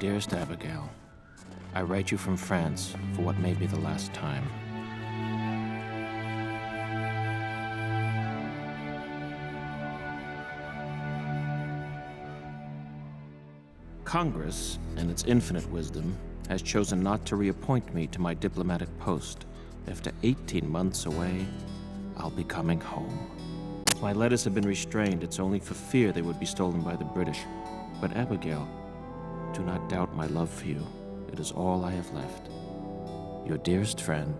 Dearest Abigail, I write you from France for what may be the last time. Congress, in its infinite wisdom, has chosen not to reappoint me to my diplomatic post. After 18 months away, I'll be coming home. If my letters have been restrained, it's only for fear they would be stolen by the British. But Abigail, do not doubt my love for you. It is all I have left. Your dearest friend,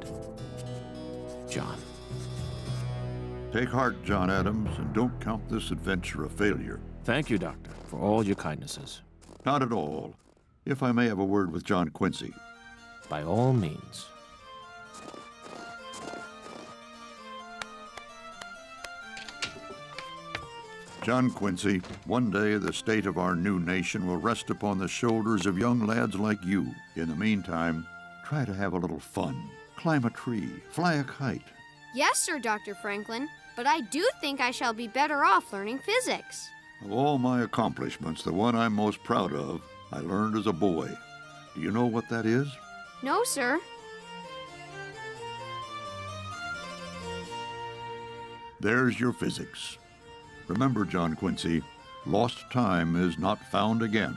John. Take heart, John Adams, and don't count this adventure a failure. Thank you, Doctor, for all your kindnesses. Not at all. If I may have a word with John Quincy. By all means. John Quincy, one day the state of our new nation will rest upon the shoulders of young lads like you. In the meantime, try to have a little fun. Climb a tree, fly a kite. Yes, sir, Dr. Franklin, but I do think I shall be better off learning physics. Of all my accomplishments, the one I'm most proud of, I learned as a boy. Do you know what that is? No, sir. There's your physics. Remember, John Quincy, lost time is not found again.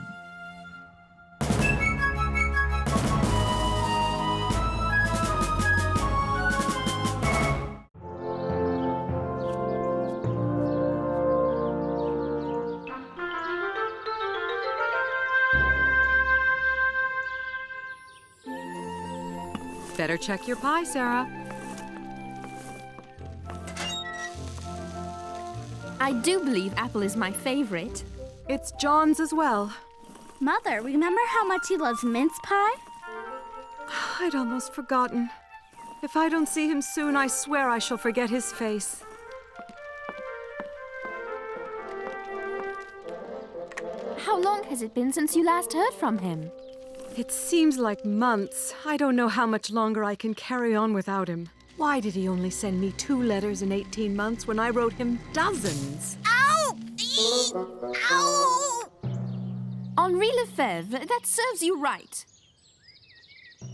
Better check your pie, Sarah. I do believe apple is my favorite. It's John's as well. Mother, remember how much he loves mince pie? I'd almost forgotten. If I don't see him soon, I swear I shall forget his face. How long has it been since you last heard from him? It seems like months. I don't know how much longer I can carry on without him. Why did he only send me 2 letters in 18 months when I wrote him dozens? Ow! Ow! Henri Lefebvre, that serves you right.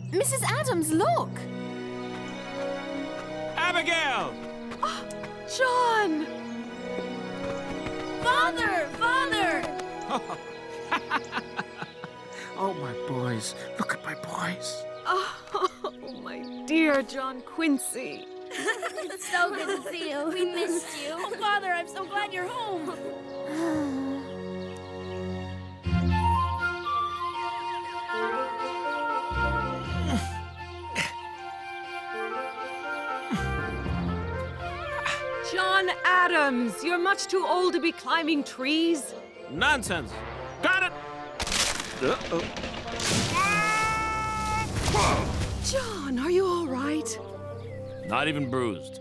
Mrs. Adams, look! Abigail! Oh, John! Father! Father! Oh, my boys. Look at my boys. Oh, my dear John Quincy. It's so good to see you. We missed you. Oh, Father, I'm so glad you're home. John Adams, you're much too old to be climbing trees. Nonsense. Got it! John, are you all right? Not even bruised.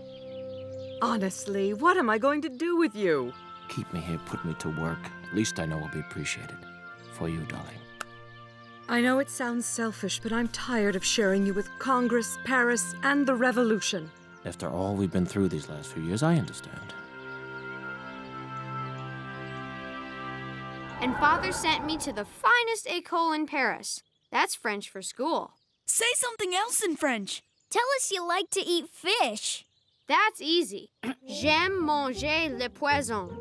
Honestly, what am I going to do with you? Keep me here, put me to work. At least I know I'll be appreciated. For you, darling. I know it sounds selfish, but I'm tired of sharing you with Congress, Paris, and the Revolution. After all we've been through these last few years, I understand. And Father sent me to the finest école in Paris. That's French for school. Say something else in French. Tell us you like to eat fish. That's easy. J'aime manger le poisson.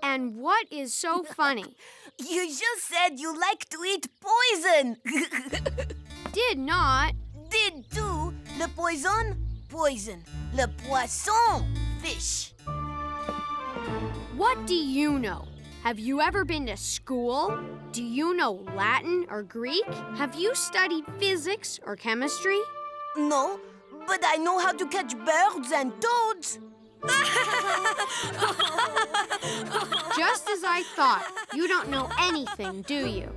And what is so funny? You just said you like to eat poison. Did not. Did do. Le poison, poison. Le poisson, fish. What do you know? Have you ever been to school? Do you know Latin or Greek? Have you studied physics or chemistry? No, but I know how to catch birds and toads. Just as I thought. You don't know anything, do you?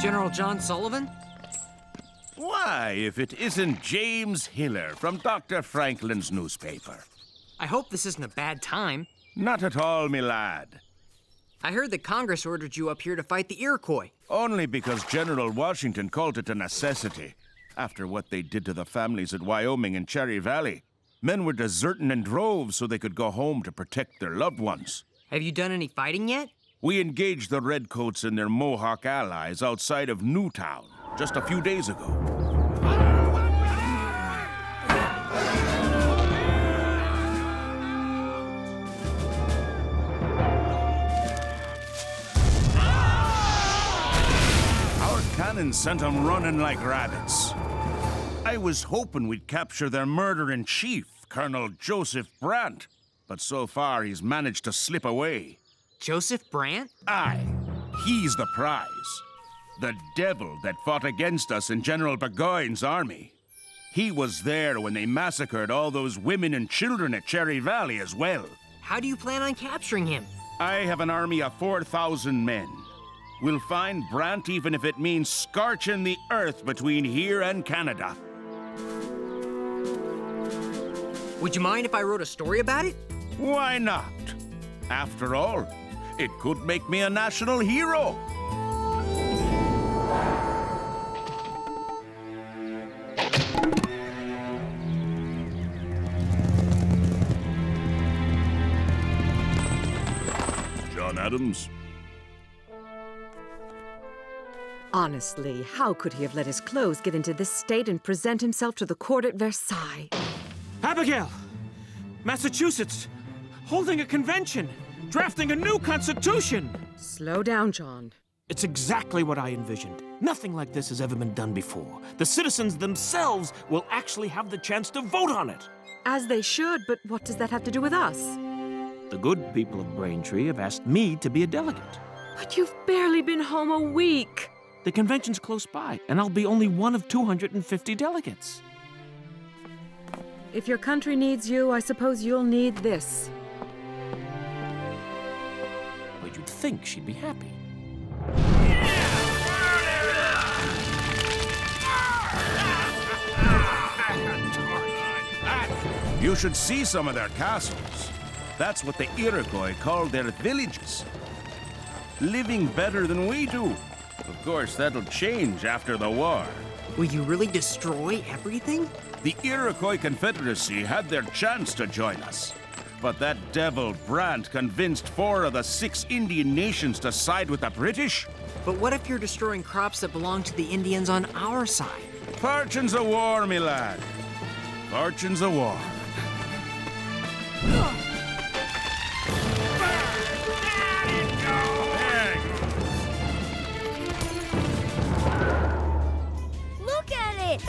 General John Sullivan? Why, if it isn't James Hiller from Dr. Franklin's newspaper. I hope this isn't a bad time. Not at all, me lad. I heard that Congress ordered you up here to fight the Iroquois. Only because General Washington called it a necessity. After what they did to the families at Wyoming and Cherry Valley, men were deserting in droves so they could go home to protect their loved ones. Have you done any fighting yet? We engaged the Redcoats and their Mohawk allies outside of Newtown just a few days ago. Our cannons sent them running like rabbits. I was hoping we'd capture their murderer-in-chief, Colonel Joseph Brant, but so far he's managed to slip away. Joseph Brant? Aye, he's the prize. The devil that fought against us in General Burgoyne's army. He was there when they massacred all those women and children at Cherry Valley as well. How do you plan on capturing him? I have an army of 4,000 men. We'll find Brant even if it means scorching the earth between here and Canada. Would you mind if I wrote a story about it? Why not? After all, it could make me a national hero. John Adams. Honestly, how could he have let his clothes get into this state and present himself to the court at Versailles? Abigail! Massachusetts! Holding a convention! Drafting a new constitution! Slow down, John. It's exactly what I envisioned. Nothing like this has ever been done before. The citizens themselves will actually have the chance to vote on it. As they should, but what does that have to do with us? The good people of Braintree have asked me to be a delegate. But you've barely been home a week. The convention's close by, and I'll be only one of 250 delegates. If your country needs you, I suppose you'll need this. But you'd think she'd be happy. You should see some of their castles. That's what the Iroquois called their villages. Living better than we do. Of course, that'll change after the war. Will you really destroy everything? The Iroquois Confederacy had their chance to join us. But that devil Brant convinced 4 of the 6 Indian nations to side with the British. But what if you're destroying crops that belong to the Indians on our side? Fortune's a war, me lad. Fortune's a war. Look at it!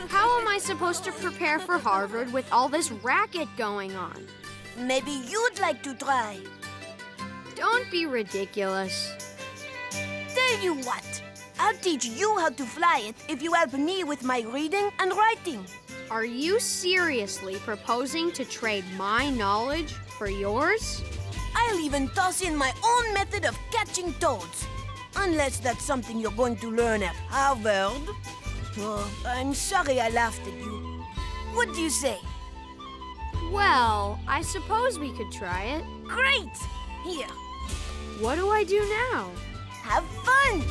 How am I supposed to prepare for Harvard with all this racket going on? Maybe you'd like to try. Don't be ridiculous. Tell you what, I'll teach you how to fly it if you help me with my reading and writing. Are you seriously proposing to trade my knowledge for yours? I'll even toss in my own method of catching toads. Unless that's something you're going to learn at Harvard. Oh, I'm sorry I laughed at you. What do you say? Well, I suppose we could try it. Great! Here, What do I do now? have fun!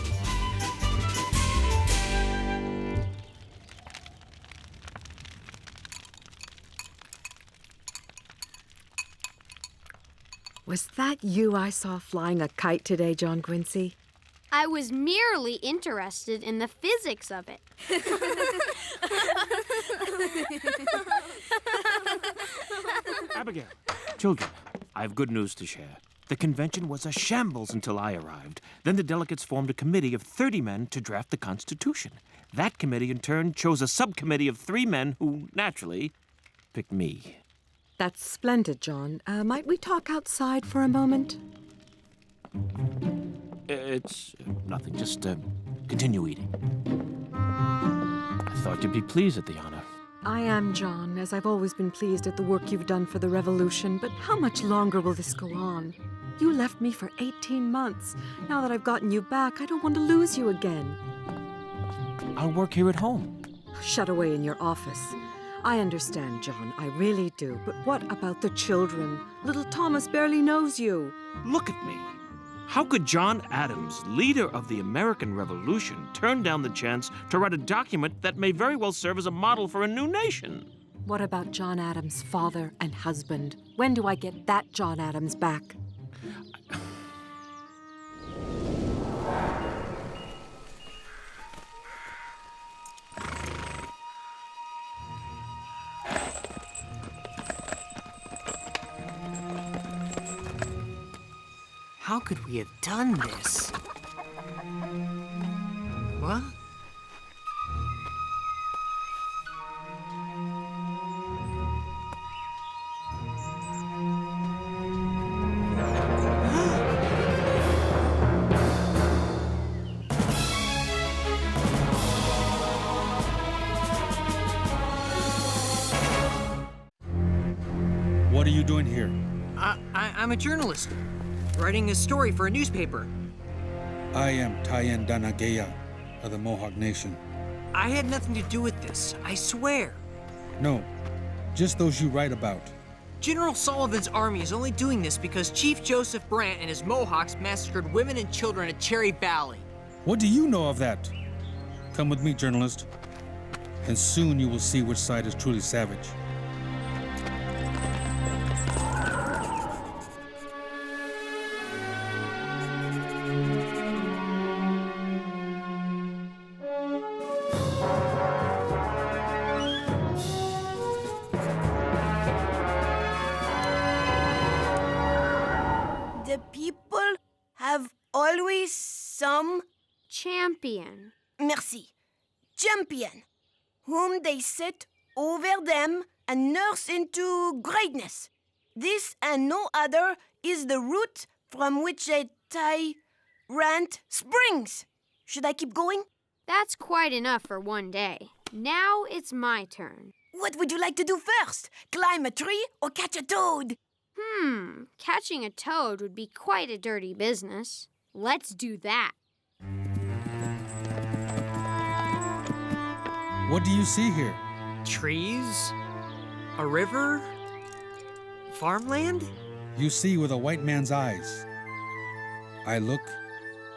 Was that you I saw flying a kite today, John Quincy? I was merely interested in the physics of it. Abigail, children, I have good news to share. The convention was a shambles until I arrived. Then the delegates formed a committee of 30 men to draft the Constitution. That committee, in turn, chose a subcommittee of 3 men who, naturally, picked me. That's splendid, John. Might we talk outside for a moment? It's nothing, just continue eating. I thought you'd be pleased at the honor. I am, John, as I've always been pleased at the work you've done for the revolution, but how much longer will this go on? You left me for 18 months. Now that I've gotten you back, I don't want to lose you again. I'll work here at home. Shut away in your office. I understand, John, I really do. But what about the children? Little Thomas barely knows you. Look at me. How could John Adams, leader of the American Revolution, turn down the chance to write a document that may very well serve as a model for a new nation? What about John Adams' father and husband? When do I get that John Adams back? How could we have done this? What? What are you doing here? I'm a journalist, writing a story for a newspaper. I am Tayen Danageya of the Mohawk Nation. I had nothing to do with this, I swear. No, just those you write about. General Sullivan's army is only doing this because Chief Joseph Brant and his Mohawks massacred women and children at Cherry Valley. What do you know of that? Come with me, journalist, and soon you will see which side is truly savage. The people have always some Champion. merci, champion, whom they set over them and nurse into greatness. This and no other is the root from which a tyrant springs. Should I keep going? That's quite enough for one day. Now it's my turn. What would you like to do first? Climb a tree or catch a toad? Catching a toad would be quite a dirty business. Let's do that. What do you see here? Trees? A river? Farmland? You see with a white man's eyes. I look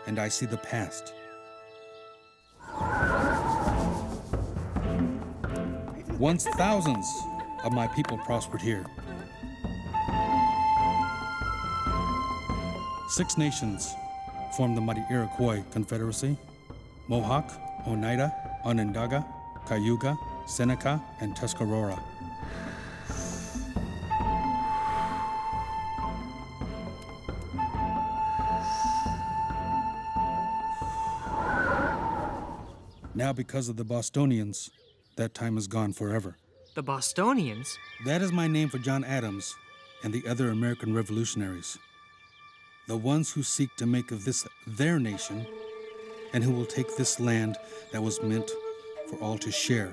and I see the past. Once thousands of my people prospered here. 6 nations formed the mighty Iroquois Confederacy: Mohawk, Oneida, Onondaga, Cayuga, Seneca, and Tuscarora. Now, because of the Bostonians, that time is gone forever. The Bostonians? That is my name for John Adams and the other American revolutionaries. The ones who seek to make of this their nation and who will take this land that was meant for all to share.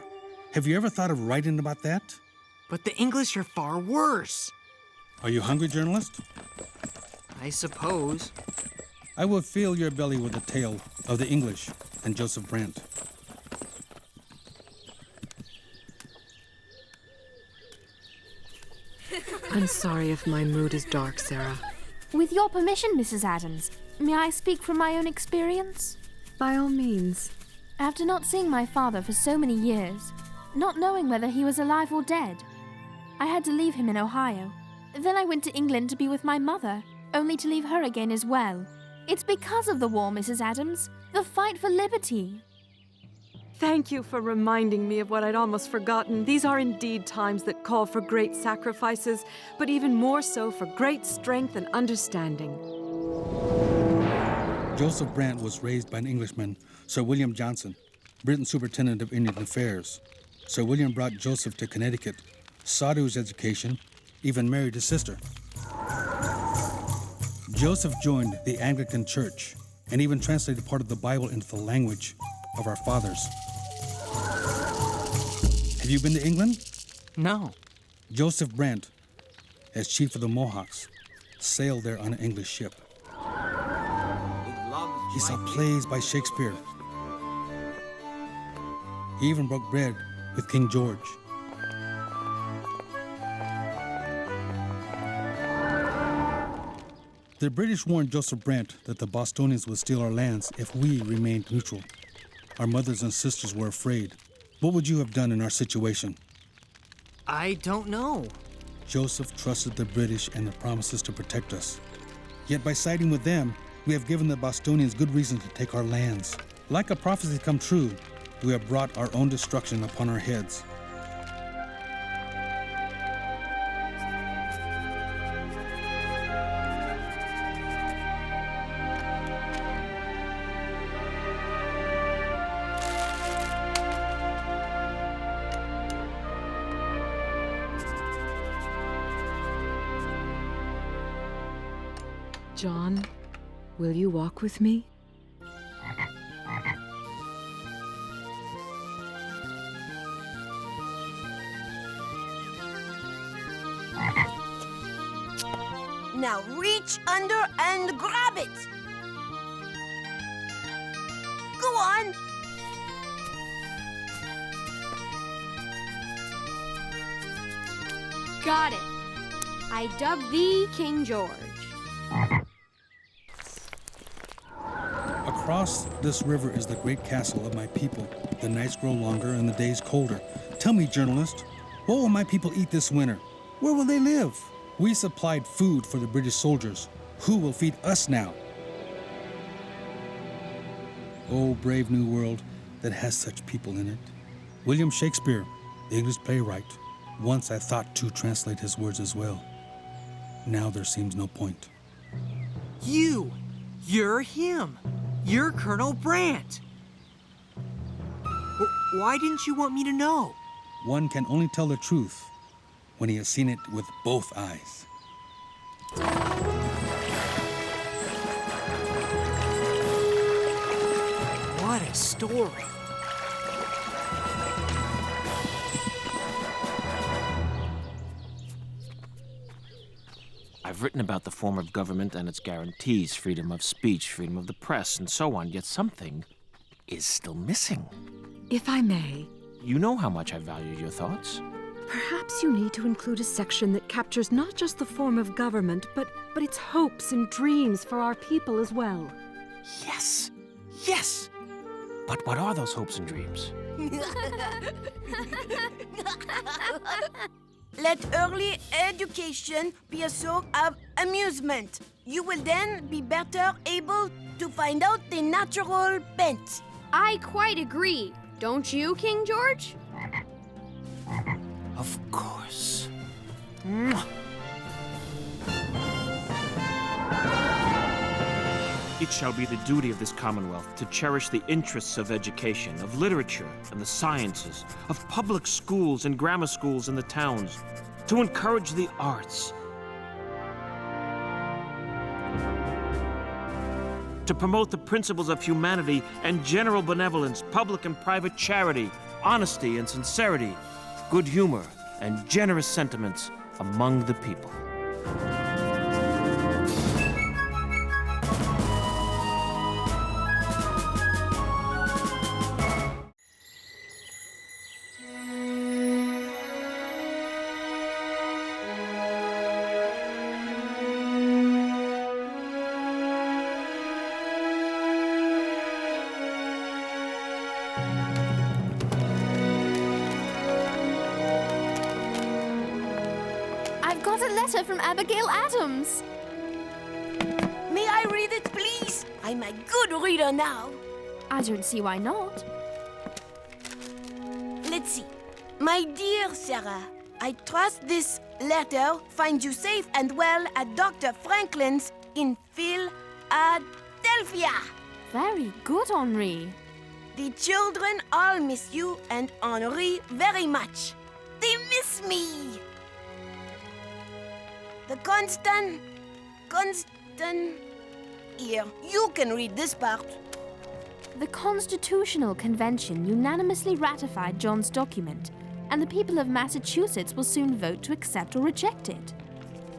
Have you ever thought of writing about that? But the English are far worse. Are you hungry, journalist? I suppose. I will fill your belly with the tale of the English and Joseph Brant. I'm sorry if my mood is dark, Sarah. With your permission, Mrs. Adams, may I speak from my own experience? By all means. After not seeing my father for so many years, not knowing whether he was alive or dead, I had to leave him in Ohio. Then I went to England to be with my mother, only to leave her again as well. It's because of the war, Mrs. Adams, the fight for liberty. Thank you for reminding me of what I'd almost forgotten. These are indeed times that call for great sacrifices, but even more so for great strength and understanding. Joseph Brant was raised by an Englishman, Sir William Johnson, Britain Superintendent of Indian Affairs. Sir William brought Joseph to Connecticut, saw to his education, even married his sister. Joseph joined the Anglican Church and even translated part of the Bible into the language of our fathers. Have you been to England? No. Joseph Brant, as chief of the Mohawks, sailed there on an English ship. He saw plays by Shakespeare. He even broke bread with King George. The British warned Joseph Brant that the Bostonians would steal our lands if we remained neutral. Our mothers and sisters were afraid. What would you have done in our situation? I don't know. Joseph trusted the British and their promises to protect us. Yet by siding with them, we have given the Bostonians good reason to take our lands. Like a prophecy come true, we have brought our own destruction upon our heads. John, will you walk with me? Now reach under and grab it. Go on. Got it. I dub thee King George. Across this river is the great castle of my people. The nights grow longer and the days colder. Tell me, journalist, what will my people eat this winter? Where will they live? We supplied food for the British soldiers. Who will feed us now? Oh, brave new world that has such people in it. William Shakespeare, the English playwright. Once I thought to translate his words as well. Now there seems no point. You're him. You're Colonel Brant. Why didn't you want me to know? One can only tell the truth when he has seen it with both eyes. What a story. I've written about the form of government and its guarantees, freedom of speech, freedom of the press, and so on, yet something is still missing. If I may, You know how much I value your thoughts. perhaps you need to include a section that captures not just the form of government, but its hopes and dreams for our people as well. Yes! Yes! But what are those hopes and dreams? Let early education be a source of amusement. You will then be better able to find out the natural bent. I quite agree. Don't you, King George? Of course. It shall be the duty of this Commonwealth to cherish the interests of education, of literature and the sciences, of public schools and grammar schools in the towns, to encourage the arts, to promote the principles of humanity and general benevolence, public and private charity, honesty and sincerity, good humor and generous sentiments among the people. I've got a letter from Abigail Adams. May I read it, please? I'm a good reader now. I don't see why not. Let's see. My dear Sarah, I trust this letter finds you safe and well at Dr. Franklin's in Philadelphia. Very good, Henri. The children all miss you and Henri very much. They miss me. The constant... Here, you can read this part. The Constitutional Convention unanimously ratified John's document, and the people of Massachusetts will soon vote to accept or reject it.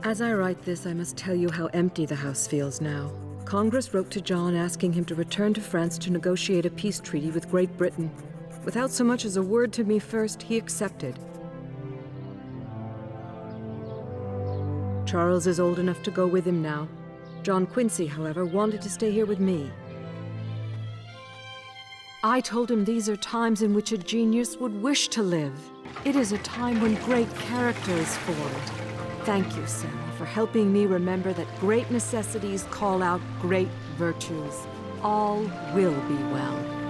As I write this, I must tell you how empty the House feels now. Congress wrote to John asking him to return to France to negotiate a peace treaty with Great Britain. Without so much as a word to me first, he accepted. Charles is old enough to go with him now. John Quincy, however, wanted to stay here with me. I told him these are times in which a genius would wish to live. It is a time when great character is formed. Thank you, Sarah, for helping me remember that great necessities call out great virtues. All will be well.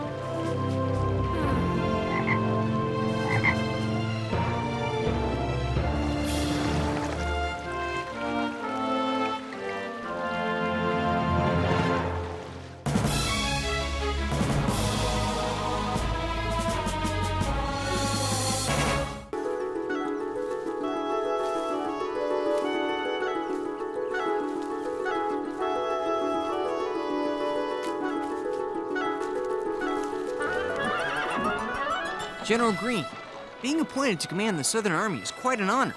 General Greene, being appointed to command the Southern Army is quite an honor.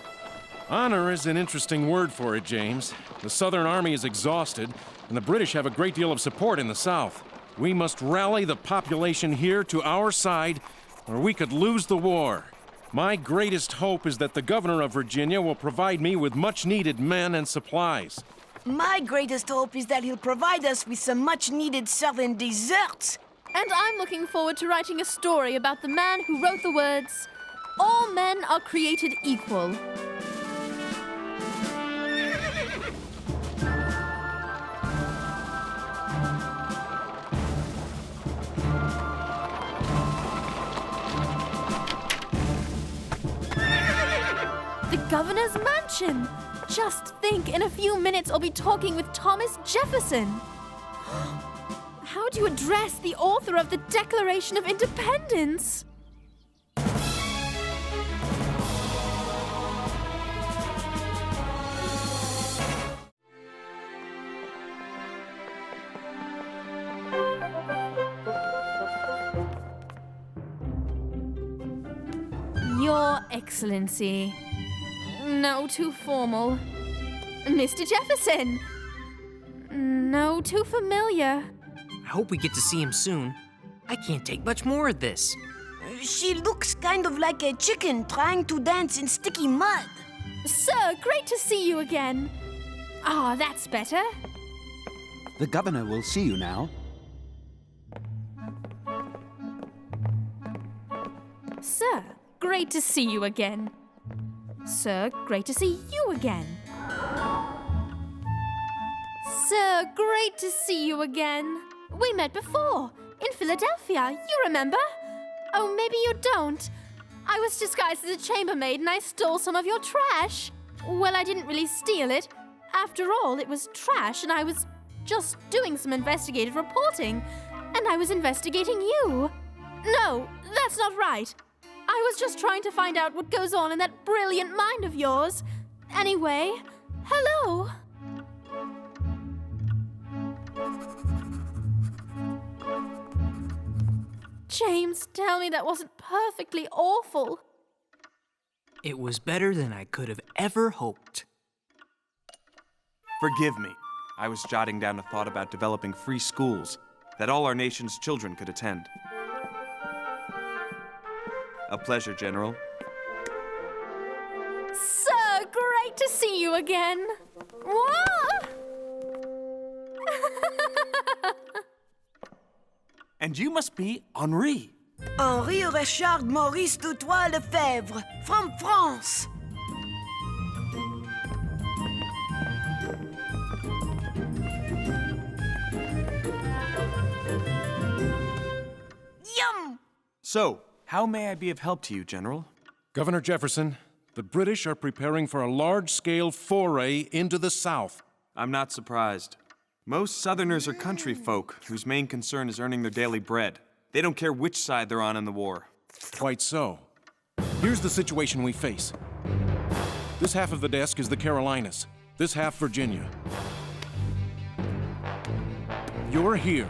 Honor is an interesting word for it, James. The Southern Army is exhausted, and the British have a great deal of support in the South. We must rally the population here to our side, or we could lose the war. My greatest hope is that the governor of Virginia will provide me with much-needed men and supplies. My greatest hope is that he'll provide us with some much-needed Southern desserts. And I'm looking forward to writing a story about the man who wrote the words, "All men are created equal." The governor's mansion! Just think, in a few minutes I'll be talking with Thomas Jefferson. How do you address the author of the Declaration of Independence? Your Excellency. No, too formal. Mr. Jefferson. No, too familiar. I hope we get to see him soon. I can't take much more of this. She looks kind of like a chicken trying to dance in sticky mud. Sir, great to see you again. Ah, that's better. The governor will see you now. Sir, great to see you again. Sir, great to see you again. Sir, great to see you again. We met before, in Philadelphia, you remember? Oh, maybe you don't. I was disguised as a chambermaid and I stole some of your trash. Well, I didn't really steal it. After all, it was trash and I was just doing some investigative reporting. And I was investigating you. No, that's not right. I was just trying to find out what goes on in that brilliant mind of yours. Anyway, hello. James, tell me that wasn't perfectly awful. It was better than I could have ever hoped. Forgive me. I was jotting down a thought about developing free schools that all our nation's children could attend. A pleasure, General. Sir, great to see you again. Whoa! And you must be Henri. Henri Richard Maurice Toutois Lefebvre, from France. Yum! So, how may I be of help to you, General? Governor Jefferson, the British are preparing for a large-scale foray into the South. I'm not surprised. Most Southerners are country folk whose main concern is earning their daily bread. They don't care which side they're on in the war. Quite so. Here's the situation we face. This half of the desk is the Carolinas, this half Virginia. You're here.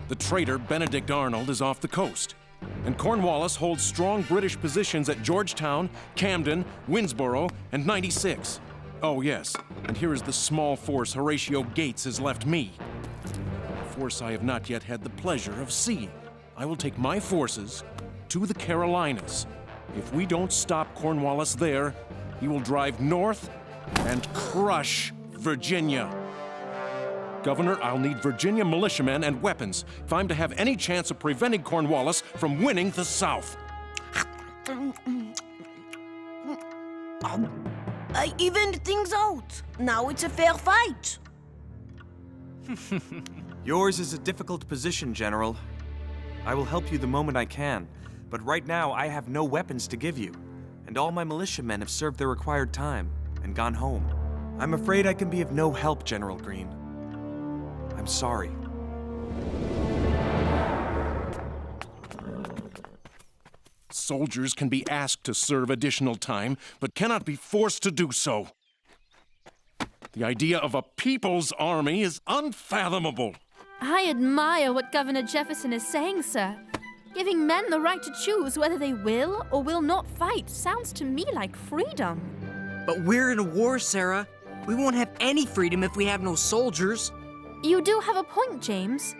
The traitor Benedict Arnold is off the coast, and Cornwallis holds strong British positions at Georgetown, Camden, Winnsboro, and 96. Oh, yes, and here is the small force Horatio Gates has left me. A force I have not yet had the pleasure of seeing. I will take my forces to the Carolinas. If we don't stop Cornwallis there, he will drive north and crush Virginia. Governor, I'll need Virginia militiamen and weapons if I'm to have any chance of preventing Cornwallis from winning the South. I evened things out. Now it's a fair fight. Yours is a difficult position, General. I will help you the moment I can, but right now I have no weapons to give you, and all my militiamen have served their required time and gone home. I'm afraid I can be of no help, General Greene. I'm sorry. Soldiers can be asked to serve additional time, but cannot be forced to do so. The idea of a people's army is unfathomable. I admire what Governor Jefferson is saying, sir. Giving men the right to choose whether they will or will not fight sounds to me like freedom. But we're in a war, Sarah. We won't have any freedom if we have no soldiers. You do have a point, James.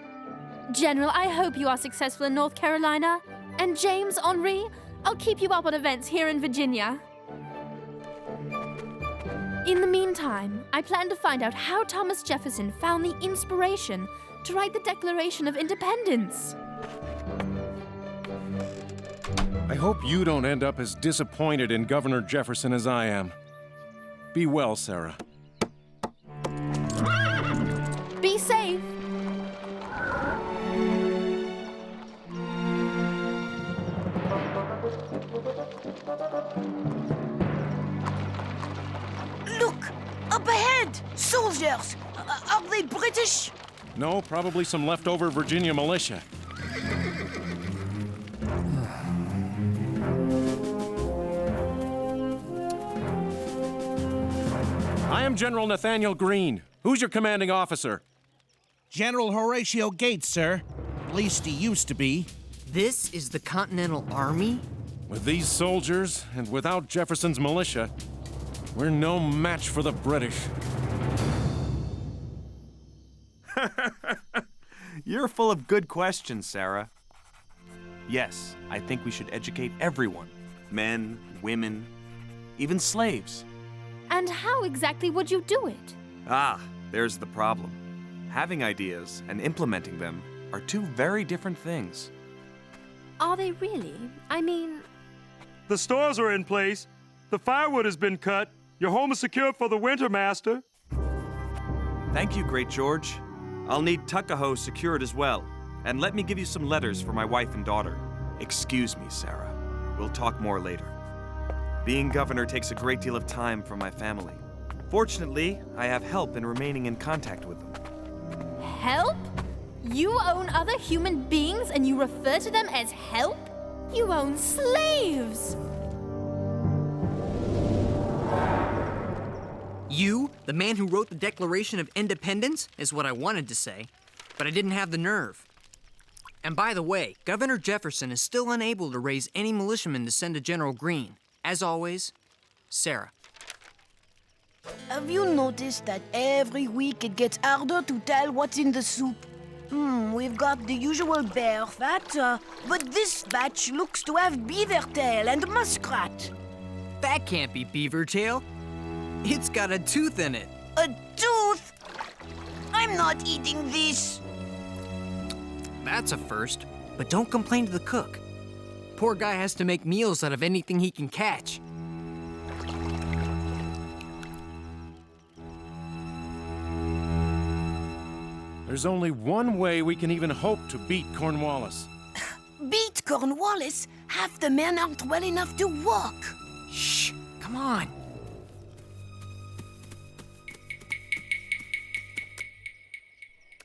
General, I hope you are successful in North Carolina. And James, Henri, I'll keep you up on events here in Virginia. In the meantime, I plan to find out how Thomas Jefferson found the inspiration to write the Declaration of Independence. I hope you don't end up as disappointed in Governor Jefferson as I am. Be well, Sarah. Be safe. Look! Up ahead! Soldiers! Are they British? No, probably some leftover Virginia militia. I am General Nathaniel Greene. Who's your commanding officer? General Horatio Gates, sir. At least he used to be. This is the Continental Army? With these soldiers, and without Jefferson's militia, we're no match for the British. You're full of good questions, Sarah. Yes, I think we should educate everyone. Men, women, even slaves. And how exactly would you do it? Ah, there's the problem. Having ideas and implementing them are two very different things. Are they really? I mean... The stores are in place. The firewood has been cut. Your home is secured for the winter, Master. Thank you, Great George. I'll need Tuckahoe secured as well. And let me give you some letters for my wife and daughter. Excuse me, Sarah. We'll talk more later. Being governor takes a great deal of time from my family. Fortunately, I have help in remaining in contact with them. Help? You own other human beings and you refer to them as help? You own slaves! You, the man who wrote the Declaration of Independence, is what I wanted to say, but I didn't have the nerve. And by the way, Governor Jefferson is still unable to raise any militiamen to send to General Greene. As always, Sarah. Have you noticed that every week it gets harder to tell what's in the soup? We've got the usual bear fat, but this batch looks to have beaver tail and muskrat. That can't be beaver tail. It's got a tooth in it. A tooth? I'm not eating this. That's a first, but don't complain to the cook. Poor guy has to make meals out of anything he can catch. There's only one way we can even hope to beat Cornwallis. Beat Cornwallis? Half the men aren't well enough to walk. Shh, come on.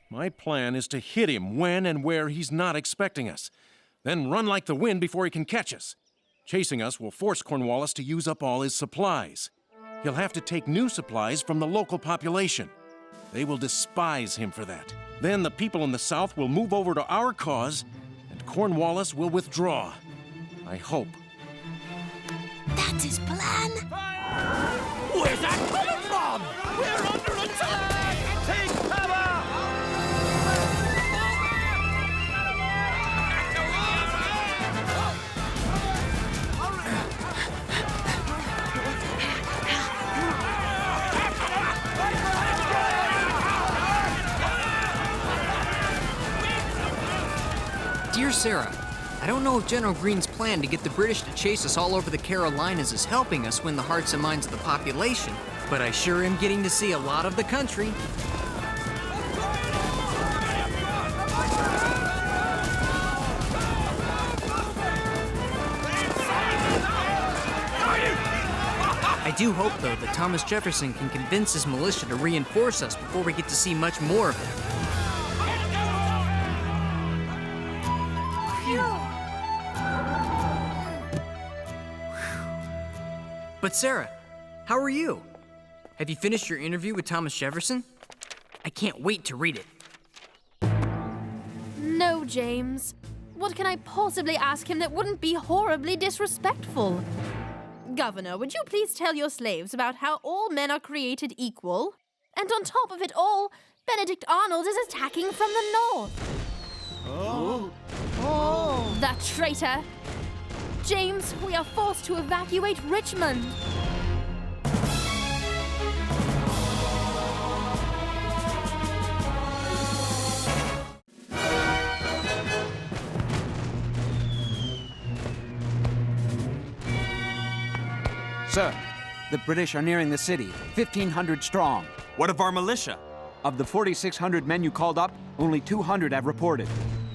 My plan is to hit him when and where he's not expecting us, then run like the wind before he can catch us. Chasing us will force Cornwallis to use up all his supplies. He'll have to take new supplies from the local population. They will despise him for that. Then the people in the South will move over to our cause, and Cornwallis will withdraw. I hope. That's his plan? Where's that coming from? We're under attack! Take cover! Sarah, I don't know if General Greene's plan to get the British to chase us all over the Carolinas is helping us win the hearts and minds of the population, but I sure am getting to see a lot of the country. I do hope, though, that Thomas Jefferson can convince his militia to reinforce us before we get to see much more of it. But Sarah, how are you? Have you finished your interview with Thomas Jefferson? I can't wait to read it. No, James. What can I possibly ask him that wouldn't be horribly disrespectful? Governor, would you please tell your slaves about how all men are created equal? And on top of it all, Benedict Arnold is attacking from the north. Oh, that traitor! James, we are forced to evacuate Richmond. Sir, the British are nearing the city, 1,500 strong. What of our militia? Of the 4,600 men you called up, only 200 have reported.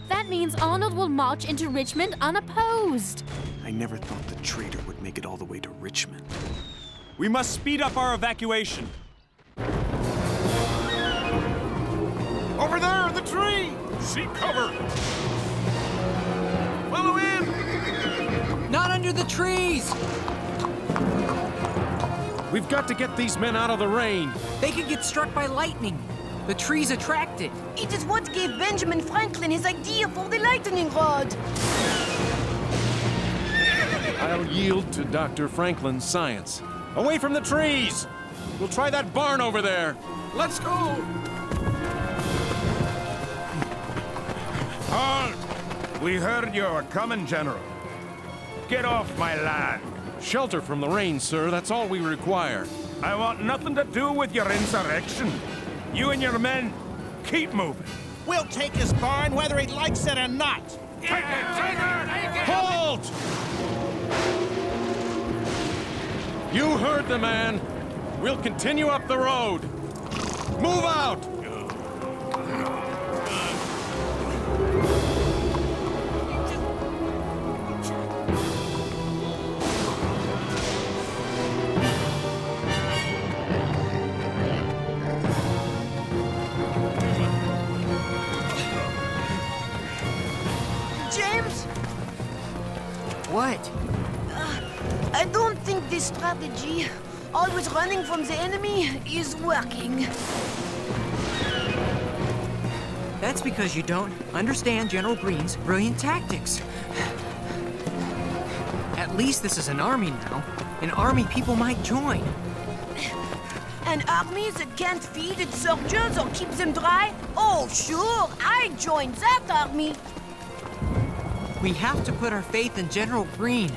That means Arnold will march into Richmond unopposed. I never thought the traitor would make it all the way to Richmond. We must speed up our evacuation. Over there, the tree! Seek cover! Follow him! Not under the trees! We've got to get these men out of the rain. They could get struck by lightning. The trees attract it. It is what gave Benjamin Franklin his idea for the lightning rod. I'll yield to Dr. Franklin's science. Away from the trees! We'll try that barn over there. Let's go! Halt! We heard you were coming, General. Get off my land. Shelter from the rain, sir. That's all we require. I want nothing to do with your insurrection. You and your men, keep moving. We'll take his barn whether he likes it or not. Take it! Halt! You heard the man. We'll continue up the road. Move out! James? What? I don't think this strategy, always running from the enemy, is working. That's because you don't understand General Greene's brilliant tactics. At least this is an army now. An army people might join. An army that can't feed its soldiers or keep them dry? Oh, sure, I'd join that army. We have to put our faith in General Greene.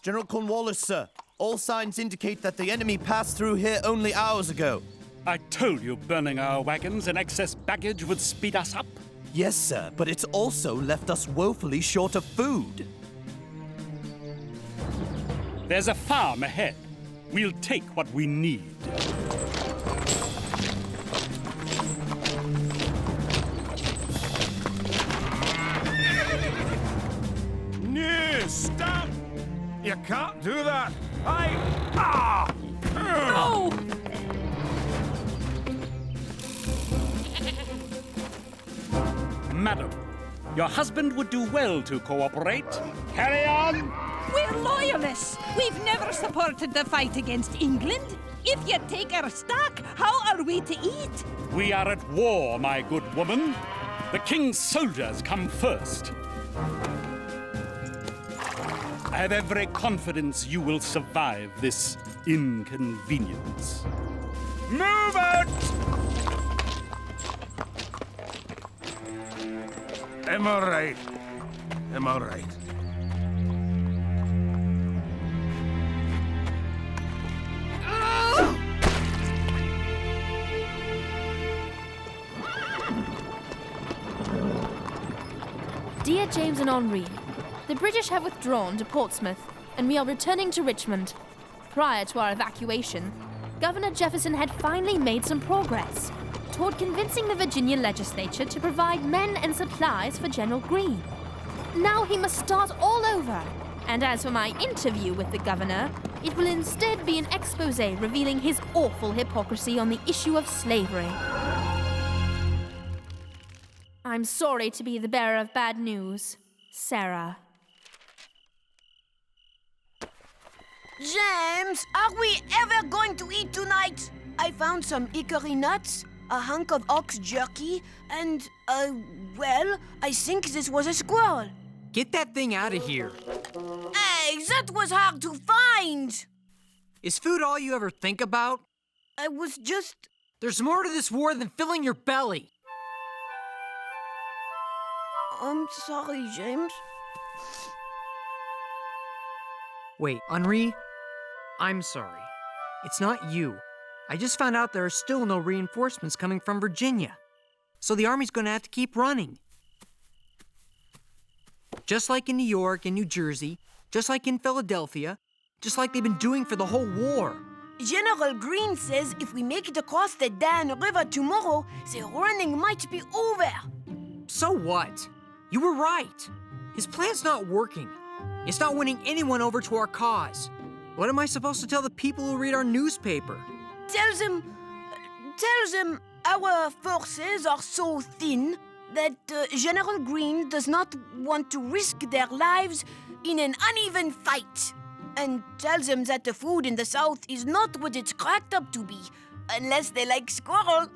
General Cornwallis, sir. All signs indicate that the enemy passed through here only hours ago. I told you burning our wagons and excess baggage would speed us up. Yes, sir, but it's also left us woefully short of food. There's a farm ahead. We'll take what we need. No, stop! You can't do that. No! Madam, your husband would do well to cooperate. Carry on! We're loyalists. We've never supported the fight against England. If you take our stock, how are we to eat? We are at war, my good woman. The king's soldiers come first. I have every confidence you will survive this inconvenience. Move out! I'm all right. I'm all right. Dear James and Henri, the British have withdrawn to Portsmouth, and we are returning to Richmond. Prior to our evacuation, Governor Jefferson had finally made some progress toward convincing the Virginia legislature to provide men and supplies for General Greene. Now he must start all over. And as for my interview with the governor, it will instead be an expose revealing his awful hypocrisy on the issue of slavery. I'm sorry to be the bearer of bad news. Sarah. James, are we ever going to eat tonight? I found some hickory nuts, a hunk of ox jerky, and, well, I think this was a squirrel. Get that thing out of here. Hey, that was hard to find! Is food all you ever think about? I was just... There's more to this war than filling your belly. I'm sorry, James. Wait, Henri? I'm sorry. It's not you. I just found out there are still no reinforcements coming from Virginia. So the army's gonna have to keep running. Just like in New York and New Jersey, just like in Philadelphia, just like they've been doing for the whole war. General Greene says if we make it across the Dan River tomorrow, the running might be over. So what? You were right. His plan's not working. It's not winning anyone over to our cause. What am I supposed to tell the people who read our newspaper? Tell them our forces are so thin that General Greene does not want to risk their lives in an uneven fight. And tell them that the food in the South is not what it's cracked up to be, unless they like squirrel.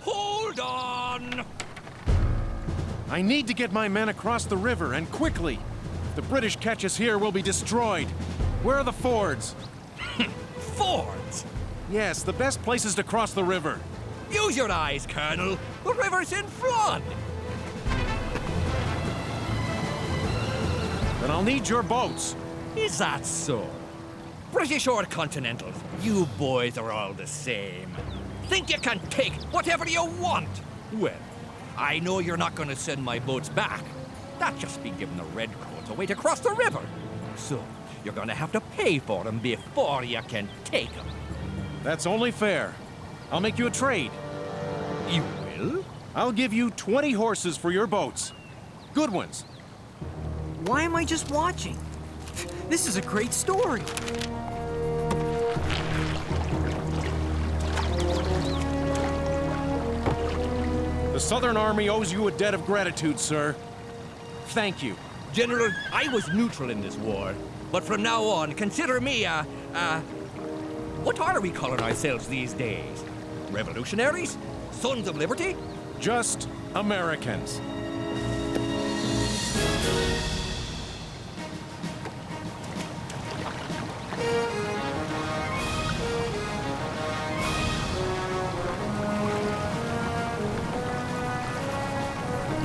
Hold on! I need to get my men across the river, and quickly. If the British catch us here, we'll be destroyed. Where are the fords? Fords? Yes, the best places to cross the river. Use your eyes, Colonel. The river's in flood. Then I'll need your boats. Is that so? British or Continental, you boys are all the same. Think you can take whatever you want? Well, I know you're not going to send my boats back. That'd just be giving the redcoats a way to cross the river. So, you're going to have to pay for them before you can take them. That's only fair. I'll make you a trade. You will? I'll give you 20 horses for your boats. Good ones. Why am I just watching? This is a great story. The Southern Army owes you a debt of gratitude, sir. Thank you. General, I was neutral in this war. But from now on, consider me what are we calling ourselves these days? Revolutionaries? Sons of Liberty? Just Americans.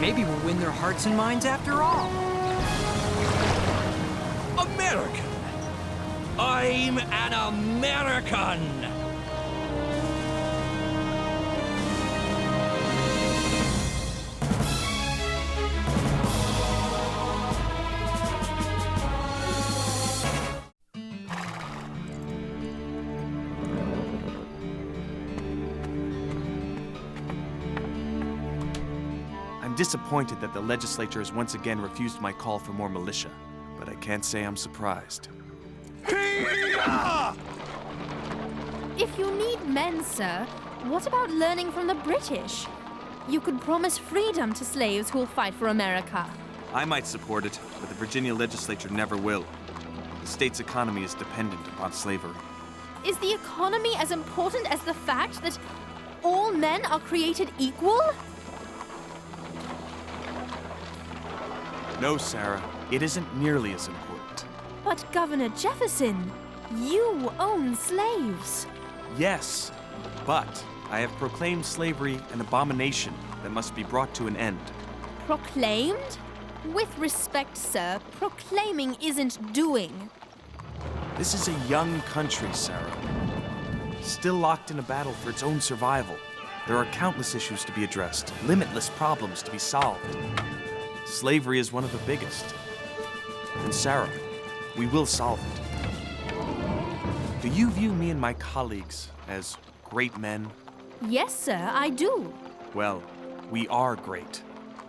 Maybe we'll win their hearts and minds after all. American! I'm an American! I'm disappointed that the legislature has once again refused my call for more militia, but I can't say I'm surprised. If you need men, sir, what about learning from the British? You could promise freedom to slaves who will fight for America. I might support it, but the Virginia legislature never will. The state's economy is dependent upon slavery. Is the economy as important as the fact that all men are created equal? No, Sarah, it isn't nearly as important. But Governor Jefferson, you own slaves. Yes, but I have proclaimed slavery an abomination that must be brought to an end. Proclaimed? With respect, sir, proclaiming isn't doing. This is a young country, Sarah. Still locked in a battle for its own survival. There are countless issues to be addressed, limitless problems to be solved. Slavery is one of the biggest. And Sarah, we will solve it. Do you view me and my colleagues as great men? Yes, sir, I do. Well, we are great.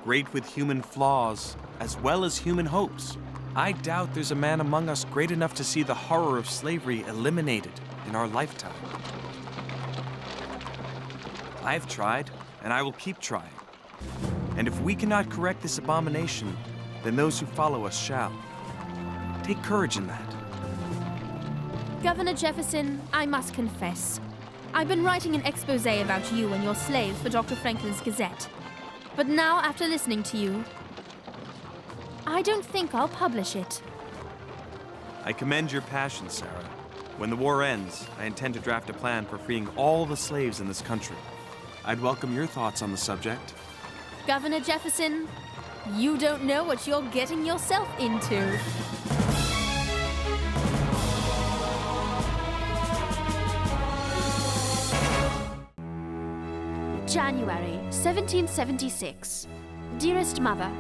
Great with human flaws, as well as human hopes. I doubt there's a man among us great enough to see the horror of slavery eliminated in our lifetime. I've tried, and I will keep trying. And if we cannot correct this abomination, then those who follow us shall. Take courage in that. Governor Jefferson, I must confess. I've been writing an expose about you and your slaves for Dr. Franklin's Gazette. But now, after listening to you, I don't think I'll publish it. I commend your passion, Sarah. When the war ends, I intend to draft a plan for freeing all the slaves in this country. I'd welcome your thoughts on the subject. Governor Jefferson, you don't know what you're getting yourself into. January 1776. Dearest Mother,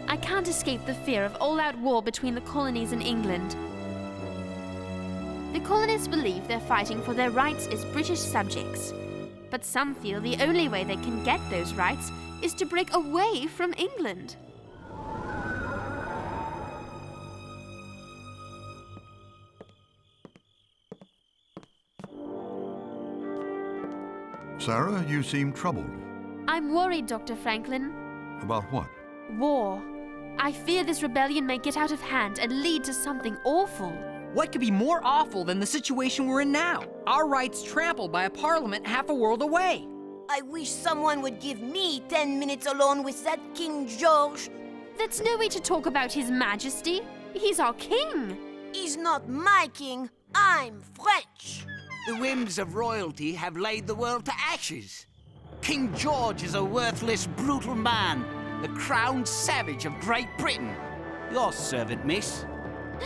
I can't escape the fear of all-out war between the colonies and England. The colonists believe they're fighting for their rights as British subjects. But some feel the only way they can get those rights is to break away from England. Sarah, you seem troubled. I'm worried, Dr. Franklin. About what? War. I fear this rebellion may get out of hand and lead to something awful. What could be more awful than the situation we're in now? Our rights trampled by a parliament half a world away. I wish someone would give me 10 minutes alone with that King George. That's no way to talk about His Majesty. He's our king. He's not my king. I'm French. The whims of royalty have laid the world to ashes. King George is a worthless, brutal man, the crowned savage of Great Britain. Your servant, miss.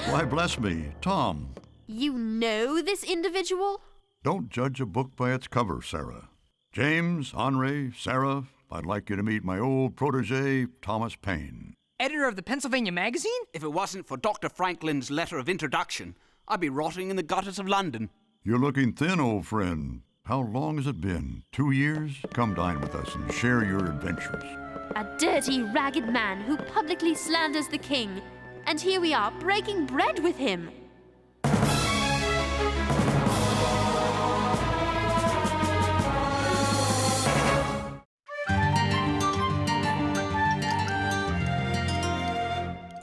Why, bless me, Tom. You know this individual? Don't judge a book by its cover, Sarah. James, Henri, Sarah, I'd like you to meet my old protege, Thomas Paine. Editor of the Pennsylvania Magazine? If it wasn't for Dr. Franklin's letter of introduction, I'd be rotting in the gutters of London. You're looking thin, old friend. How long has it been? 2 years? Come dine with us and share your adventures. A dirty, ragged man who publicly slanders the king. And here we are, breaking bread with him.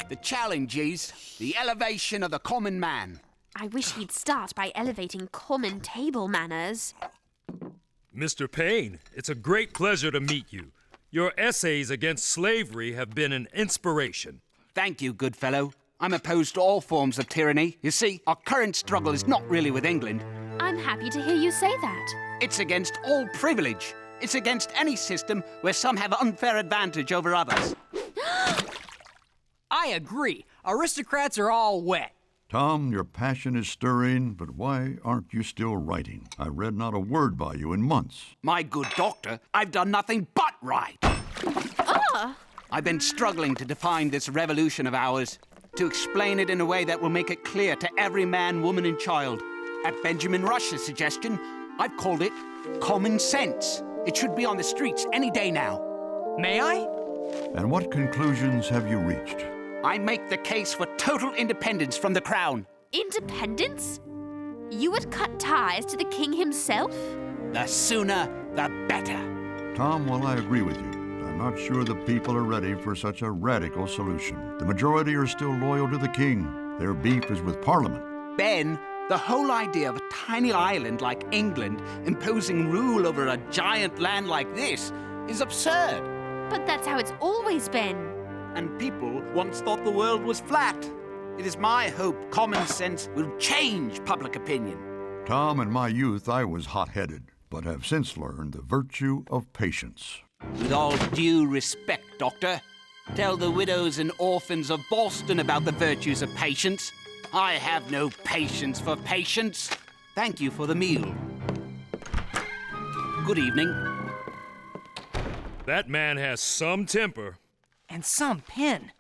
The challenge is the elevation of the common man. I wish he'd start by elevating common table manners. Mr. Paine, it's a great pleasure to meet you. Your essays against slavery have been an inspiration. Thank you, good fellow. I'm opposed to all forms of tyranny. You see, our current struggle is not really with England. I'm happy to hear you say that. It's against all privilege. It's against any system where some have unfair advantage over others. I agree. Aristocrats are all wet. Tom, your passion is stirring, but why aren't you still writing? I read not a word by you in months. My good doctor, I've done nothing but write. I've been struggling to define this revolution of ours, to explain it in a way that will make it clear to every man, woman, and child. At Benjamin Rush's suggestion, I've called it common sense. It should be on the streets any day now. May I? And what conclusions have you reached? I make the case for total independence from the crown. Independence? You would cut ties to the king himself? The sooner, the better. Tom, while I agree with you, I'm not sure the people are ready for such a radical solution. The majority are still loyal to the king. Their beef is with Parliament. Ben, the whole idea of a tiny island like England imposing rule over a giant land like this is absurd. But that's how it's always been. And people once thought the world was flat. It is my hope common sense will change public opinion. Tom, in my youth, I was hot-headed, but have since learned the virtue of patience. With all due respect, Doctor, Tell the widows and orphans of Boston about the virtues of patience. I have no patience for patience. Thank you for the meal. Good evening. That man has some temper. And some pen.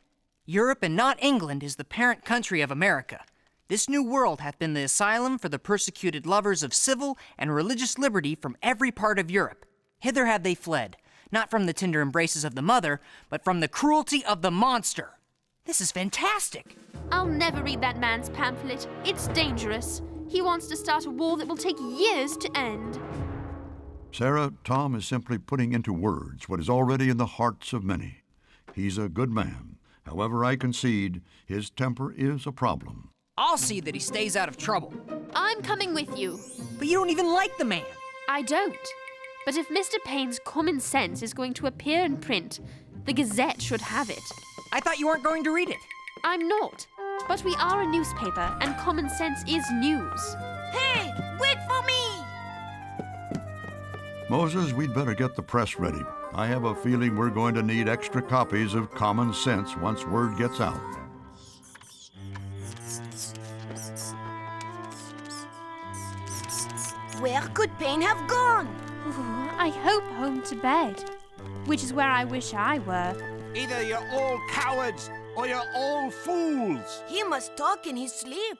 Europe and not England is the parent country of America. This new world hath been the asylum for the persecuted lovers of civil and religious liberty from every part of Europe. Hither have they fled, not from the tender embraces of the mother, but from the cruelty of the monster. This is fantastic. I'll never read that man's pamphlet. It's dangerous. He wants to start a war that will take years to end. Sarah, Tom is simply putting into words what is already in the hearts of many. He's a good man. However, I concede his temper is a problem. I'll see that he stays out of trouble. I'm coming with you. But you don't even like the man. I don't. But if Mr. Payne's common sense is going to appear in print, the Gazette should have it. I thought you weren't going to read it. I'm not. But we are a newspaper, and common sense is news. Hey, wait for me! Moses, we'd better get the press ready. I have a feeling we're going to need extra copies of Common Sense once word gets out. Where could Payne have gone? Ooh, I hope home to bed, which is where I wish I were. Either you're all cowards or you're all fools. He must talk in his sleep.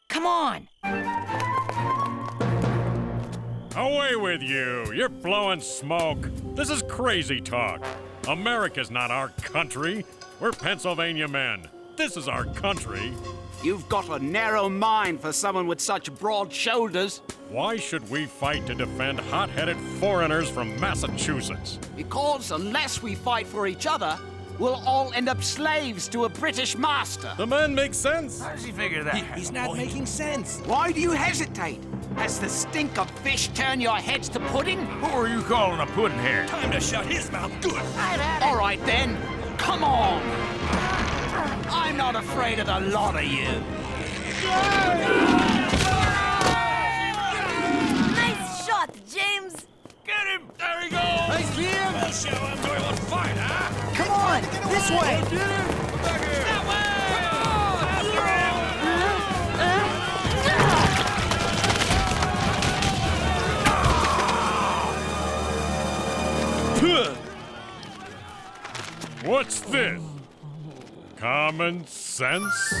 Come on! Away with you! You're blowing smoke. This is crazy talk. America's not our country. We're Pennsylvania men. This is our country. You've got a narrow mind for someone with such broad shoulders. Why should we fight to defend hot-headed foreigners from Massachusetts? Because unless we fight for each other, we'll all end up slaves to a British master. The man makes sense. How does he figure that? He's not making sense. Why do you hesitate? Has the stink of fish turned your heads to pudding? Who are you calling a puddin'-head? Time to shut his mouth good. All right then, come on. I'm not afraid of the lot of you. Nice shot, James. Get him! There he goes! I see him! We'll show him we won't fight, huh? Come on! This way! Back here! That way! What's this? Common sense?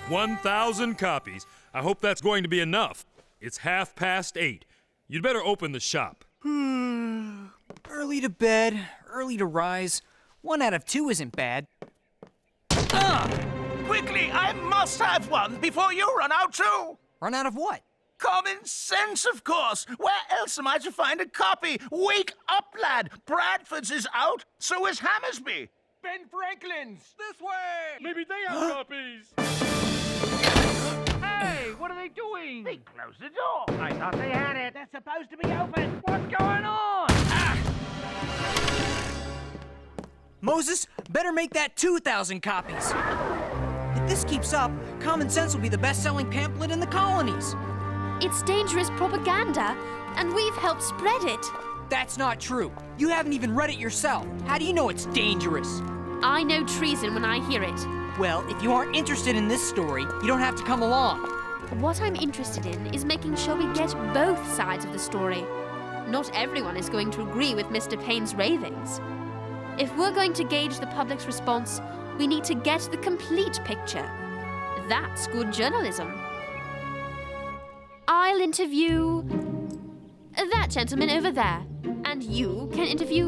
1,000 copies. I hope that's going to be enough. It's 8:30. You'd better open the shop. Early to bed, early to rise. 1 out of 2 isn't bad. Quickly, I must have one before you run out too. Run out of what? Common sense, of course. Where else am I to find a copy? Wake up, lad. Bradford's is out, so is Hammersby. Ben Franklin's! This way! Maybe they have copies. Hey, what are they doing? They closed the door. I thought they had it. They're supposed to be open. What's going on? Moses, better make that 2,000 copies. If this keeps up, Common Sense will be the best-selling pamphlet in the colonies. It's dangerous propaganda, and we've helped spread it. That's not true. You haven't even read it yourself. How do you know it's dangerous? I know treason when I hear it. Well, if you aren't interested in this story, you don't have to come along. What I'm interested in is making sure we get both sides of the story. Not everyone is going to agree with Mr. Payne's ravings. If we're going to gauge the public's response, we need to get the complete picture. That's good journalism. I'll interview that gentleman over there, and you can interview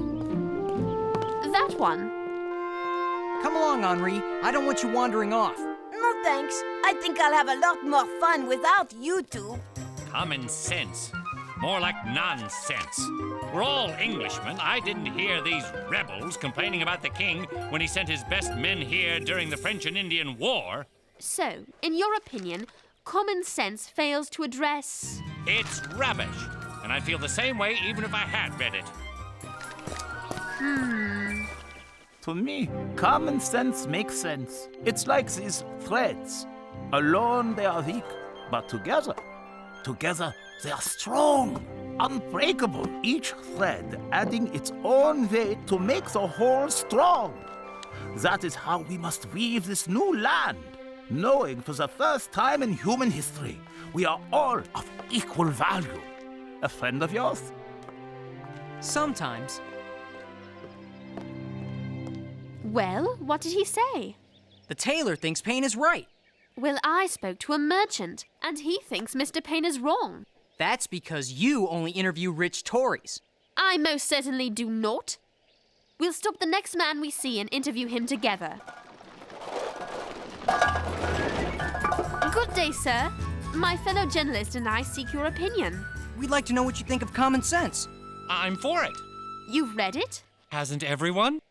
that one. Come along, Henri. I don't want you wandering off. No thanks. I think I'll have a lot more fun without you two. Common sense. More like nonsense. We're all Englishmen. I didn't hear these rebels complaining about the king when he sent his best men here during the French and Indian War. So, in your opinion, Common Sense fails to address... It's rubbish. And I'd feel the same way even if I had read it. To me, common sense makes sense. It's like these threads. Alone they are weak, but together they are strong. unbreakable, each thread adding its own weight to make the whole strong. That is how we must weave this new land, knowing for the first time in human history, we are all of equal value. A friend of yours? Sometimes. Well, what did he say? The tailor thinks Payne is right. Well, I spoke to a merchant, and he thinks Mr. Payne is wrong. That's because you only interview rich Tories. I most certainly do not. We'll stop the next man we see and interview him together. Good day, sir. My fellow journalist and I seek your opinion. We'd like to know what you think of common sense. I'm for it. You've read it? Hasn't everyone?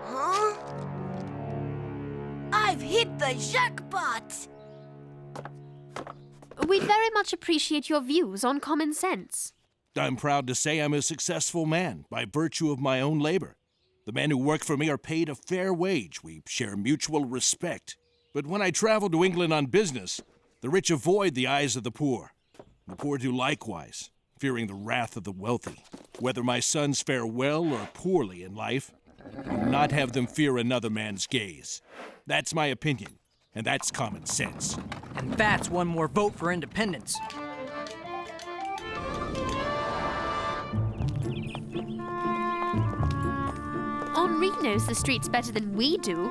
Huh? I've hit the jackpot! We'd very much appreciate your views on common sense. I'm proud to say I'm a successful man by virtue of my own labor. The men who work for me are paid a fair wage. We share mutual respect. But when I travel to England on business, the rich avoid the eyes of the poor. The poor do likewise, fearing the wrath of the wealthy. Whether my sons fare well or poorly in life, I will not have them fear another man's gaze. That's my opinion, and that's common sense. And that's one more vote for independence. Henri knows the streets better than we do.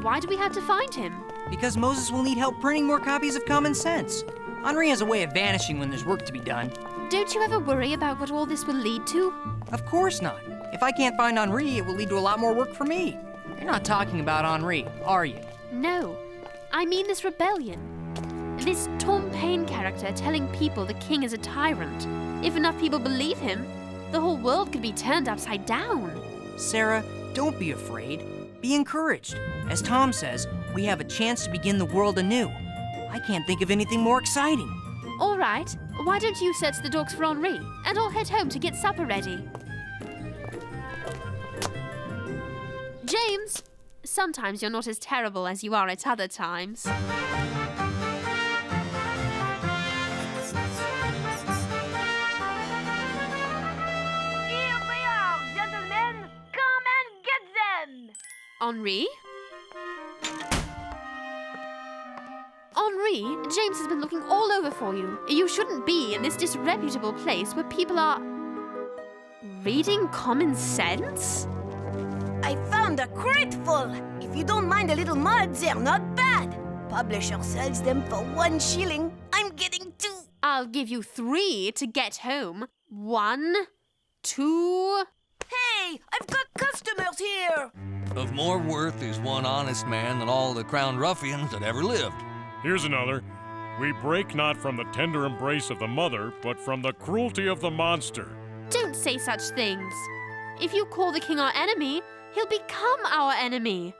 Why do we have to find him? Because Moses will need help printing more copies of Common Sense. Henri has a way of vanishing when there's work to be done. Don't you ever worry about what all this will lead to? Of course not. If I can't find Henri, it will lead to a lot more work for me. You're not talking about Henri, are you? No. I mean this rebellion. This Tom Paine character telling people the king is a tyrant. If enough people believe him, the whole world could be turned upside down. Sarah, don't be afraid. Be encouraged. As Tom says, we have a chance to begin the world anew. I can't think of anything more exciting. All right. Why don't you search the docks for Henri, and I'll head home to get supper ready. James, sometimes you're not as terrible as you are at other times. Henri? Henri, James has been looking all over for you. You shouldn't be in this disreputable place where people are... reading Common Sense? I found a crate full. If you don't mind a little mud, they're not bad. Publisher sells them for 1 shilling. I'm getting 2. I'll give you 3 to get home. 1, 2... Hey, I've got customers here. Of more worth is one honest man than all the crowned ruffians that ever lived. Here's another. We break not from the tender embrace of the mother, but from the cruelty of the monster. Don't say such things. If you call the king our enemy, he'll become our enemy.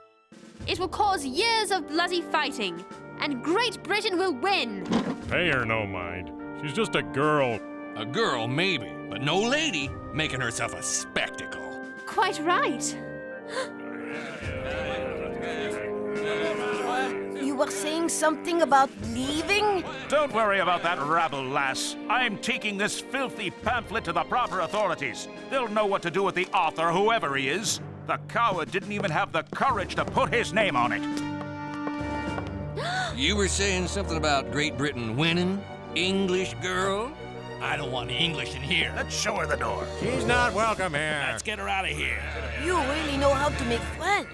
It will cause years of bloody fighting, and Great Britain will win. Pay her no mind. She's just a girl. A girl, maybe, but no lady making herself a spectacle. Quite right. You were saying something about leaving? Don't worry about that rabble, lass. I'm taking this filthy pamphlet to the proper authorities. They'll know what to do with the author, whoever he is. The coward didn't even have the courage to put his name on it. You were saying something about Great Britain winning? English girl? I don't want the English in here. Let's show her the door. She's not welcome here. Let's get her out of here. You really know how to make friends.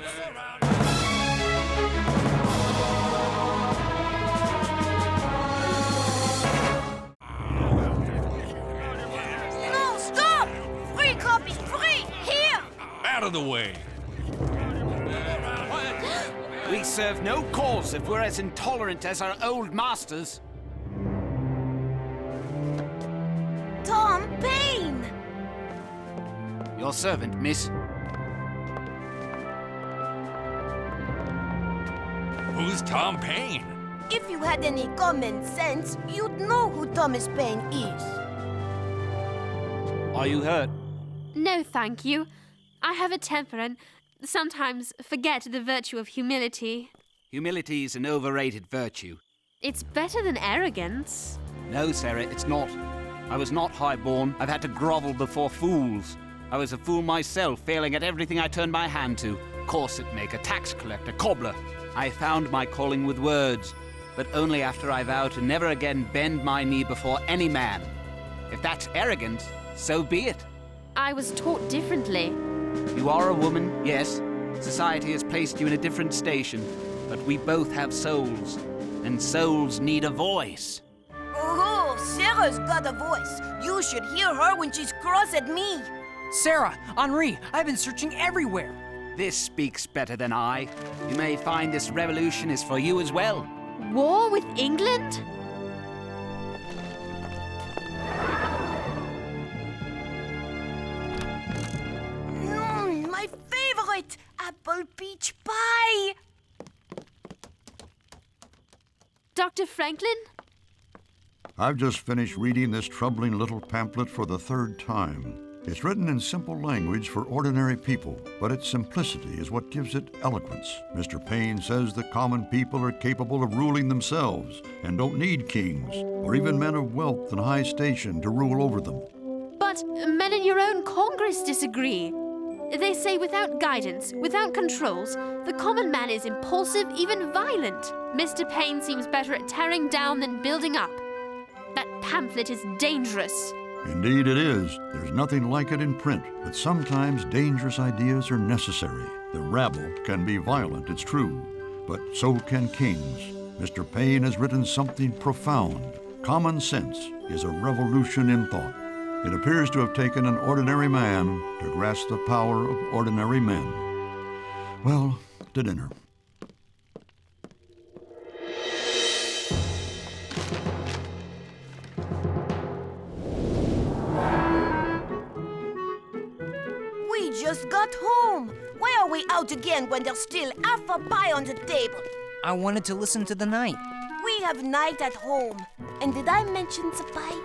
No, stop! Free copies, free! Here! Out of the way. We serve no cause if we're as intolerant as our old masters. Tom Paine! Your servant, miss. Who's Tom Paine? If you had any common sense, you'd know who Thomas Paine is. Are you hurt? No, thank you. I have a temper and sometimes forget the virtue of humility. Humility is an overrated virtue. It's better than arrogance. No, Sarah, it's not. I was not highborn. I've had to grovel before fools. I was a fool myself, failing at everything I turned my hand to. Corset maker, tax collector, cobbler. I found my calling with words, but only after I vowed to never again bend my knee before any man. If that's arrogance, so be it. I was taught differently. You are a woman, yes. Society has placed you in a different station, but we both have souls, and souls need a voice. Oh, Sarah's got a voice. You should hear her when she's cross at me. Sarah, Henri, I've been searching everywhere. This speaks better than I. You may find this revolution is for you as well. War with England? My favorite! Apple peach pie! Dr. Franklin? I've just finished reading this troubling little pamphlet for the third time. It's written in simple language for ordinary people, but its simplicity is what gives it eloquence. Mr. Payne says the common people are capable of ruling themselves and don't need kings or even men of wealth and high station to rule over them. But men in your own Congress disagree. They say without guidance, without controls, the common man is impulsive, even violent. Mr. Payne seems better at tearing down than building up. That pamphlet is dangerous. Indeed it is. There's nothing like it in print, but sometimes dangerous ideas are necessary. The rabble can be violent, it's true, but so can kings. Mr. Payne has written something profound. Common sense is a revolution in thought. It appears to have taken an ordinary man to grasp the power of ordinary men. Well, to dinner. We just got home. Why are we out again when there's still half a pie on the table? I wanted to listen to the night. We have night at home. And did I mention the pie?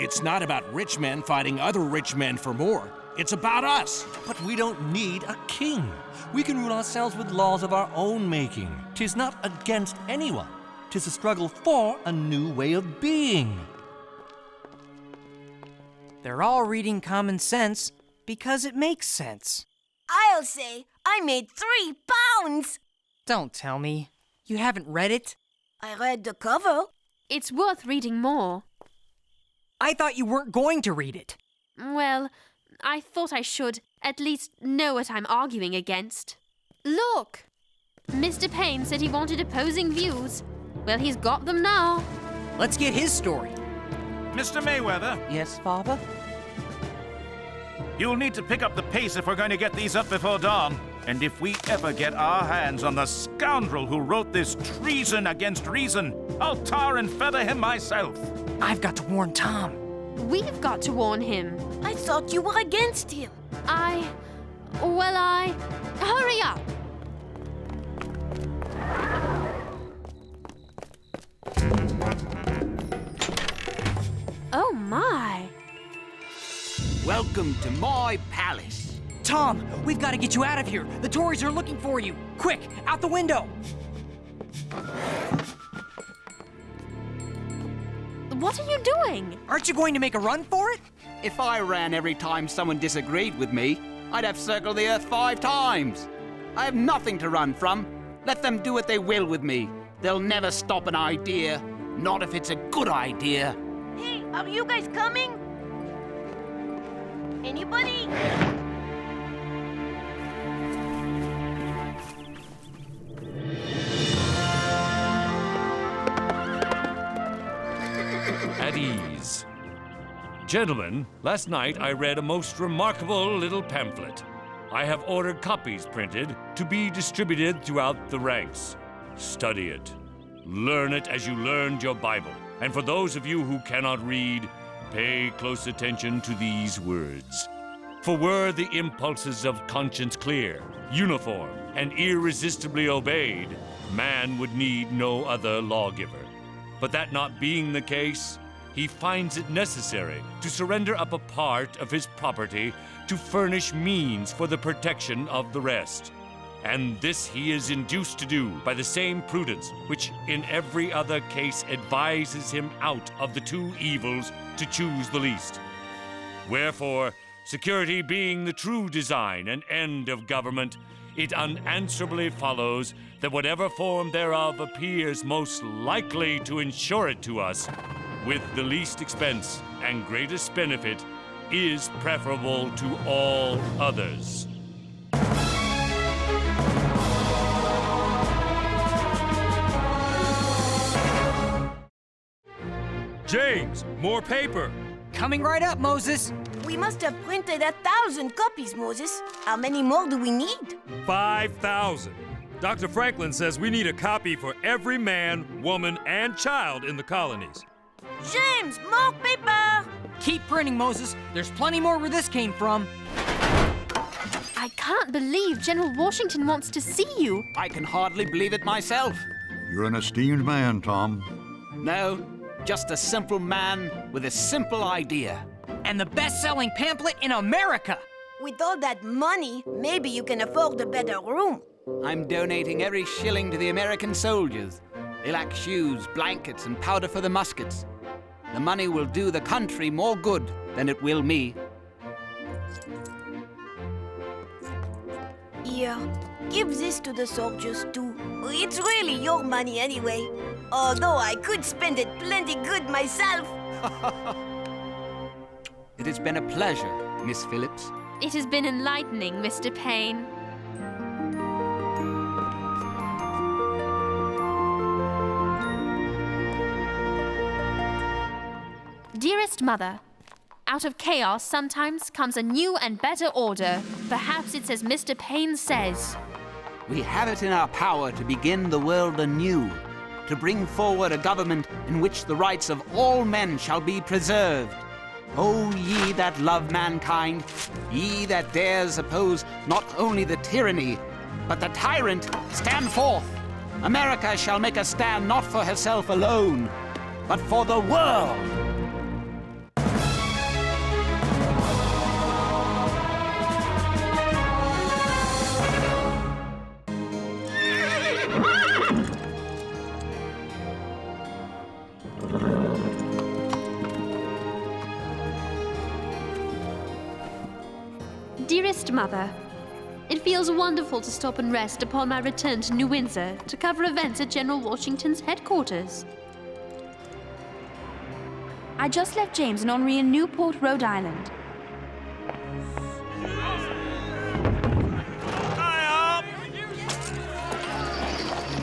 It's not about rich men fighting other rich men for more. It's about us. But we don't need a king. We can rule ourselves with laws of our own making. 'Tis not against anyone. 'Tis a struggle for a new way of being. They're all reading Common Sense because it makes sense. I'll say I made 3 pounds. Don't tell me. You haven't read it? I read the cover. It's worth reading more. I thought you weren't going to read it. Well, I thought I should at least know what I'm arguing against. Look! Mr. Payne said he wanted opposing views. Well, he's got them now. Let's get his story. Mr. Mayweather? Yes, Father? You'll need to pick up the pace if we're going to get these up before dawn. And if we ever get our hands on the scoundrel who wrote this treason against reason, I'll tar and feather him myself. I've got to warn Tom. We've got to warn him. I thought you were against him. Hurry up! Oh my! Welcome to my palace. Tom, we've got to get you out of here. The Tories are looking for you. Quick, out the window. What are you doing? Aren't you going to make a run for it? If I ran every time someone disagreed with me, I'd have circled the earth 5 times. I have nothing to run from. Let them do what they will with me. They'll never stop an idea, not if it's a good idea. Hey, are you guys coming? Anybody? At ease. Gentlemen, last night I read a most remarkable little pamphlet. I have ordered copies printed to be distributed throughout the ranks. Study it. Learn it as you learned your Bible. And for those of you who cannot read, pay close attention to these words. For were the impulses of conscience clear, uniform, and irresistibly obeyed, man would need no other lawgiver. But that not being the case, he finds it necessary to surrender up a part of his property to furnish means for the protection of the rest. And this he is induced to do by the same prudence which in every other case advises him out of the two evils to choose the least. Wherefore, security being the true design and end of government, it unanswerably follows that whatever form thereof appears most likely to ensure it to us, with the least expense and greatest benefit, is preferable to all others. James, more paper. Coming right up, Moses. We must have printed 1,000 copies, Moses. How many more do we need? 5,000. Dr. Franklin says we need a copy for every man, woman, and child in the colonies. James, more paper! Keep printing, Moses. There's plenty more where this came from. I can't believe General Washington wants to see you. I can hardly believe it myself. You're an esteemed man, Tom. No, just a simple man with a simple idea. And the best-selling pamphlet in America! With all that money, maybe you can afford a better room. I'm donating every shilling to the American soldiers. They lack shoes, blankets, and powder for the muskets. The money will do the country more good than it will me. Here, give this to the soldiers too. It's really your money anyway. Although I could spend it plenty good myself. It has been a pleasure, Miss Phillips. It has been enlightening, Mr. Payne. Dearest Mother, out of chaos sometimes comes a new and better order. Perhaps it's as Mr. Payne says. We have it in our power to begin the world anew, to bring forward a government in which the rights of all men shall be preserved. O ye that love mankind, ye that dares oppose not only the tyranny, but the tyrant, stand forth. America shall make a stand not for herself alone, but for the world. Dearest Mother, it feels wonderful to stop and rest upon my return to New Windsor to cover events at General Washington's headquarters. I just left James and Henri in Newport, Rhode Island.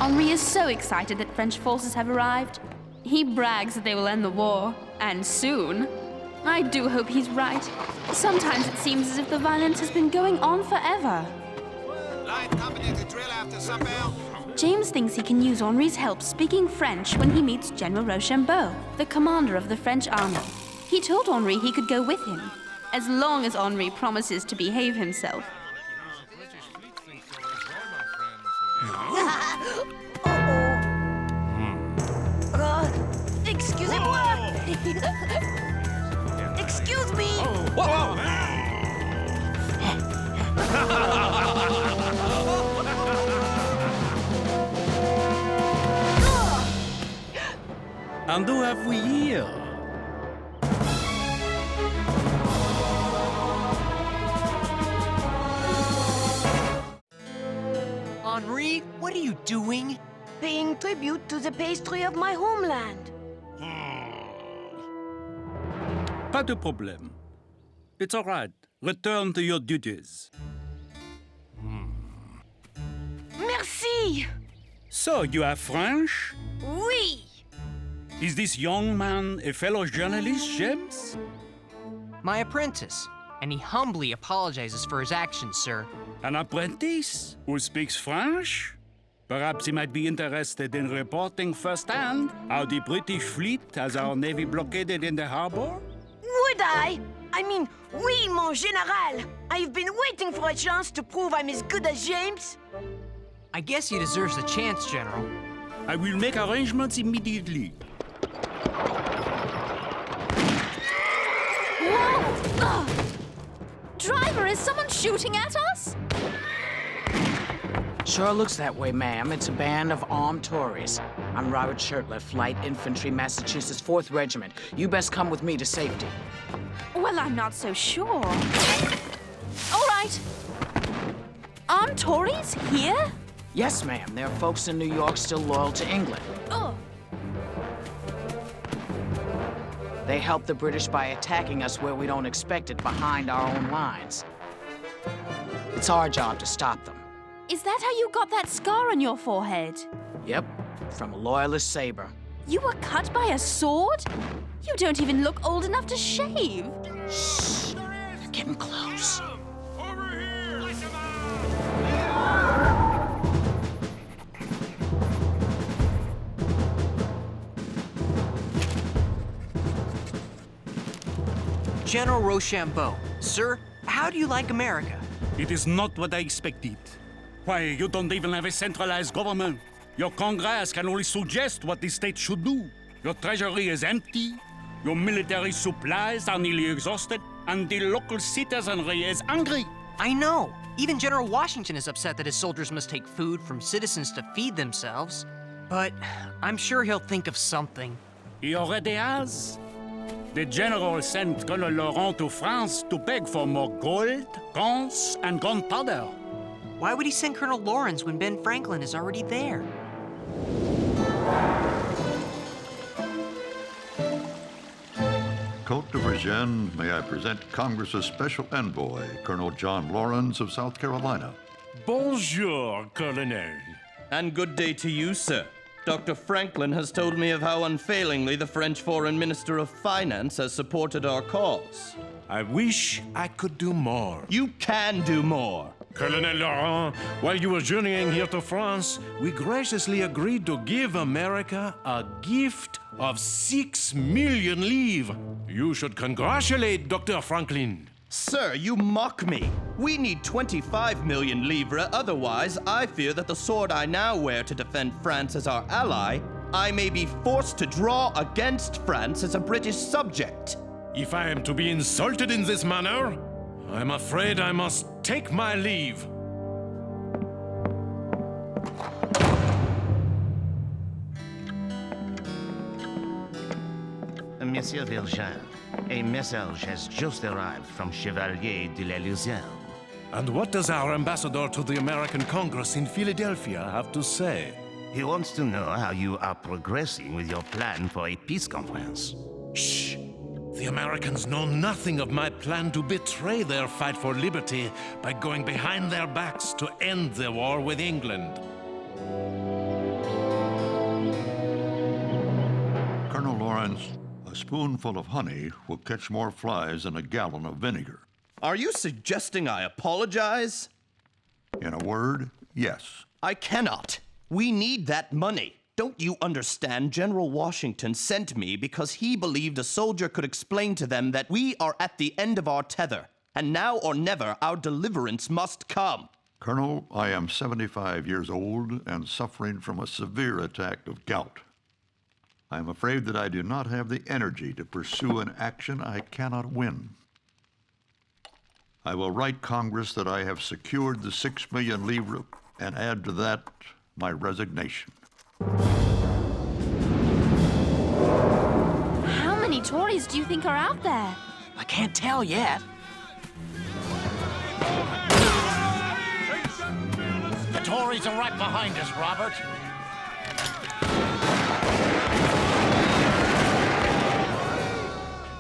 Henri is so excited that French forces have arrived. He brags that they will end the war, and soon. I do hope he's right. Sometimes it seems as if the violence has been going on forever. Line company to drill after sundown. James thinks he can use Henri's help speaking French when he meets General Rochambeau, the commander of the French army. He told Henri he could go with him, as long as Henri promises to behave himself. Excusez-moi! Excuse me! Whoa! And who have we here? Henri, what are you doing? Paying tribute to the pastry of my homeland. Pas de problème. It's all right. Return to your duties. Merci! So, you are French? Oui! Is this young man a fellow journalist, James? My apprentice, and he humbly apologizes for his actions, sir. An apprentice who speaks French? Perhaps he might be interested in reporting firsthand how the British fleet has our navy blockaded in the harbor? Would I? I mean, oui, mon général. I've been waiting for a chance to prove I'm as good as James. I guess he deserves the chance, General. I will make arrangements immediately. Driver, is someone shooting at us? Sure looks that way, ma'am. It's a band of armed Tories. I'm Robert Shirtliff, Light Infantry, Massachusetts 4th Regiment. You best come with me to safety. Well, I'm not so sure. All right. Armed Tories here? Yes, ma'am. There are folks in New York still loyal to England. Oh. They help the British by attacking us where we don't expect it, behind our own lines. It's our job to stop them. Is that how you got that scar on your forehead? Yep, from a loyalist saber. You were cut by a sword? You don't even look old enough to shave. Shh, they're getting close. General Rochambeau, sir, how do you like America? It is not what I expected. Why, you don't even have a centralized government. Your Congress can only suggest what the state should do. Your treasury is empty, your military supplies are nearly exhausted, and the local citizenry is angry. I know. Even General Washington is upset that his soldiers must take food from citizens to feed themselves. But I'm sure he'll think of something. He already has. The general sent Colonel Laurent to France to beg for more gold, guns, and gunpowder. Why would he send Colonel Lawrence when Ben Franklin is already there? Côte de Virginie, may I present Congress's special envoy, Colonel John Lawrence of South Carolina. Bonjour, Colonel. And good day to you, sir. Dr. Franklin has told me of how unfailingly the French Foreign Minister of Finance has supported our cause. I wish I could do more. You can do more. Colonel Laurent, while you were journeying here to France, we graciously agreed to give America a gift of 6 million livres. You should congratulate Dr. Franklin. Sir, you mock me. We need 25 million livres, otherwise I fear that the sword I now wear to defend France as our ally, I may be forced to draw against France as a British subject. If I am to be insulted in this manner, I'm afraid I must take my leave. Monsieur Virgin, a message has just arrived from Chevalier de la Luzerne. And what does our ambassador to the American Congress in Philadelphia have to say? He wants to know how you are progressing with your plan for a peace conference. Shh! The Americans know nothing of my plan to betray their fight for liberty by going behind their backs to end the war with England. Colonel Lawrence, a spoonful of honey will catch more flies than a gallon of vinegar. Are you suggesting I apologize? In a word, yes. I cannot. We need that money. Don't you understand? General Washington sent me because he believed a soldier could explain to them that we are at the end of our tether, and now or never our deliverance must come. Colonel, I am 75 years old and suffering from a severe attack of gout. I am afraid that I do not have the energy to pursue an action I cannot win. I will write Congress that I have secured the 6 million livres and add to that my resignation. How many Tories do you think are out there? I can't tell yet. The Tories are right behind us, Robert.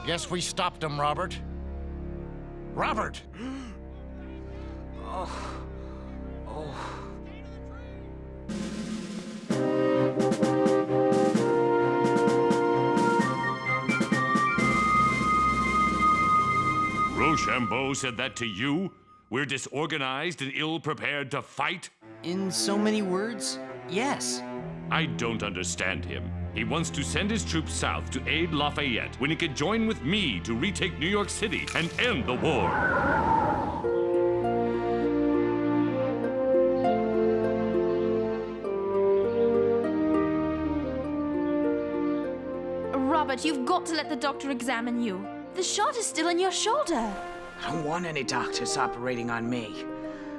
Guess we stopped them, Robert. Robert! Rochambeau said that to you? We're disorganized and ill-prepared to fight? In so many words, yes. I don't understand him. He wants to send his troops south to aid Lafayette when he could join with me to retake New York City and end the war. Robert, you've got to let the doctor examine you. The shot is still in your shoulder. I don't want any doctors operating on me.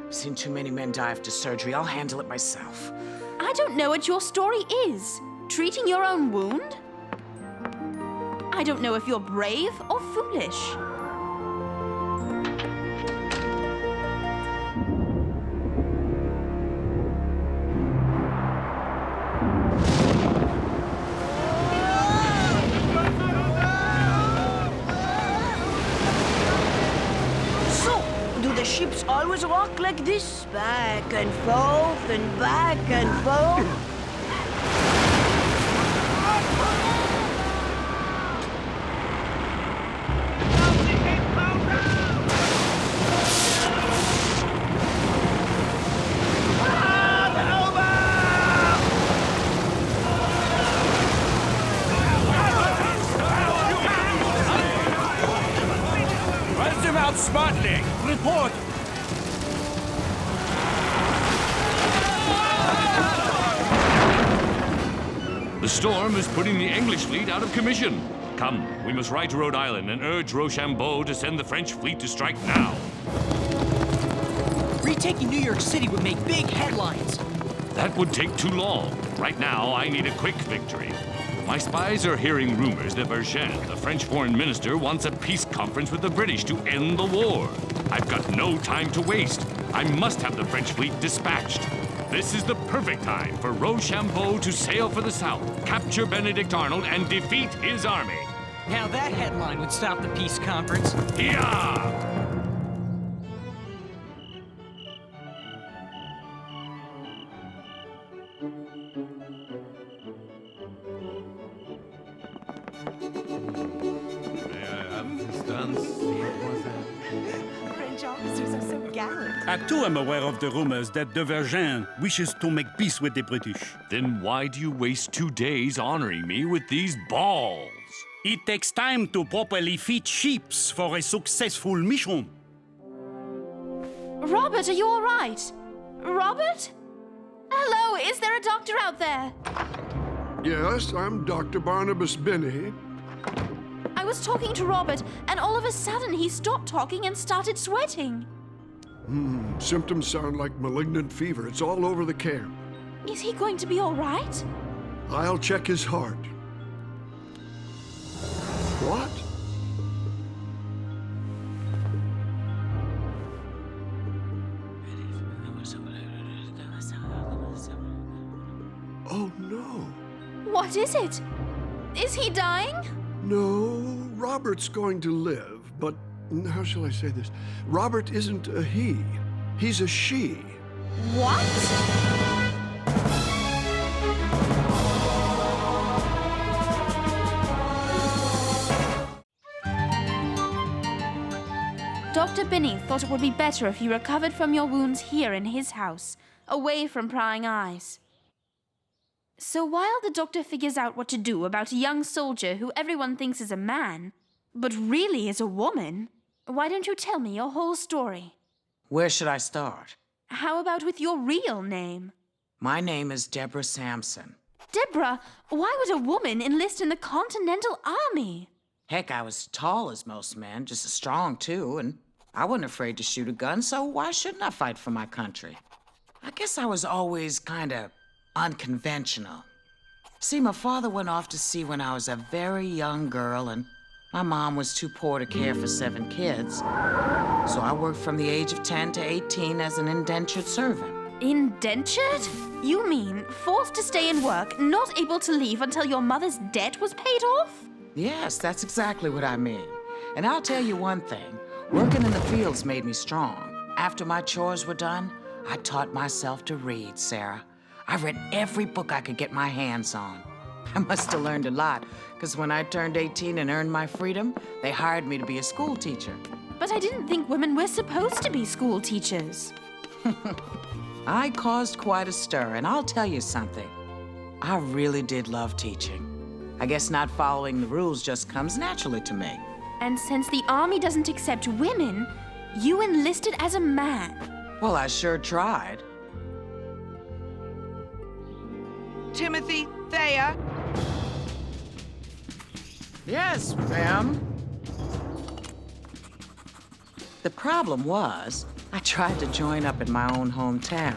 I've seen too many men die after surgery. I'll handle it myself. I don't know what your story is. Treating your own wound? I don't know if you're brave or foolish. Do the ships always rock like this? Back and forth and back and forth? Rest him out smartly! Report! The storm is putting the English fleet out of commission. Come, we must ride to Rhode Island and urge Rochambeau to send the French fleet to strike now. Retaking New York City would make big headlines. That would take too long. Right now, I need a quick victory. My spies are hearing rumors that Vergennes, the French foreign minister, wants a peace conference with the British to end the war. I've got no time to waste. I must have the French fleet dispatched. This is the perfect time for Rochambeau to sail for the south, capture Benedict Arnold, and defeat his army. Now that headline would stop the peace conference. Yeah! French officers are so gallant. I too am aware of the rumors that de Vergennes wishes to make peace with the British. Then why do you waste 2 days honoring me with these balls? It takes time to properly feed ships for a successful mission. Robert, are you all right? Robert? Hello, is there a doctor out there? Yes, I'm Dr. Barnabas Binney. I was talking to Robert, and all of a sudden he stopped talking and started sweating. Symptoms sound like malignant fever. It's all over the camp. Is he going to be all right? I'll check his heart. What? Oh, no. What is it? Is he dying? No, Robert's going to live, but how shall I say this? Robert isn't a he. He's a she. What? Dr. Binney thought it would be better if you recovered from your wounds here in his house, away from prying eyes. So while the doctor figures out what to do about a young soldier who everyone thinks is a man, but really is a woman, why don't you tell me your whole story? Where should I start? How about with your real name? My name is Deborah Samson. Deborah, why would a woman enlist in the Continental Army? Heck, I was tall as most men, just as strong too, and I wasn't afraid to shoot a gun, so why shouldn't I fight for my country? I guess I was always kinda unconventional. See, my father went off to sea when I was a very young girl, and my mom was too poor to care for 7 kids. So I worked from the age of 10 to 18 as an indentured servant. Indentured? You mean forced to stay and work, not able to leave until your mother's debt was paid off? Yes, that's exactly what I mean. And I'll tell you one thing, working in the fields made me strong. After my chores were done, I taught myself to read, Sarah. I read every book I could get my hands on. I must have learned a lot, because when I turned 18 and earned my freedom, they hired me to be a school teacher. But I didn't think women were supposed to be school teachers. I caused quite a stir, and I'll tell you something. I really did love teaching. I guess not following the rules just comes naturally to me. And since the Army doesn't accept women, you enlisted as a man. Well, I sure tried. Timothy, Thea. Yes, ma'am. The problem was, I tried to join up in my own hometown.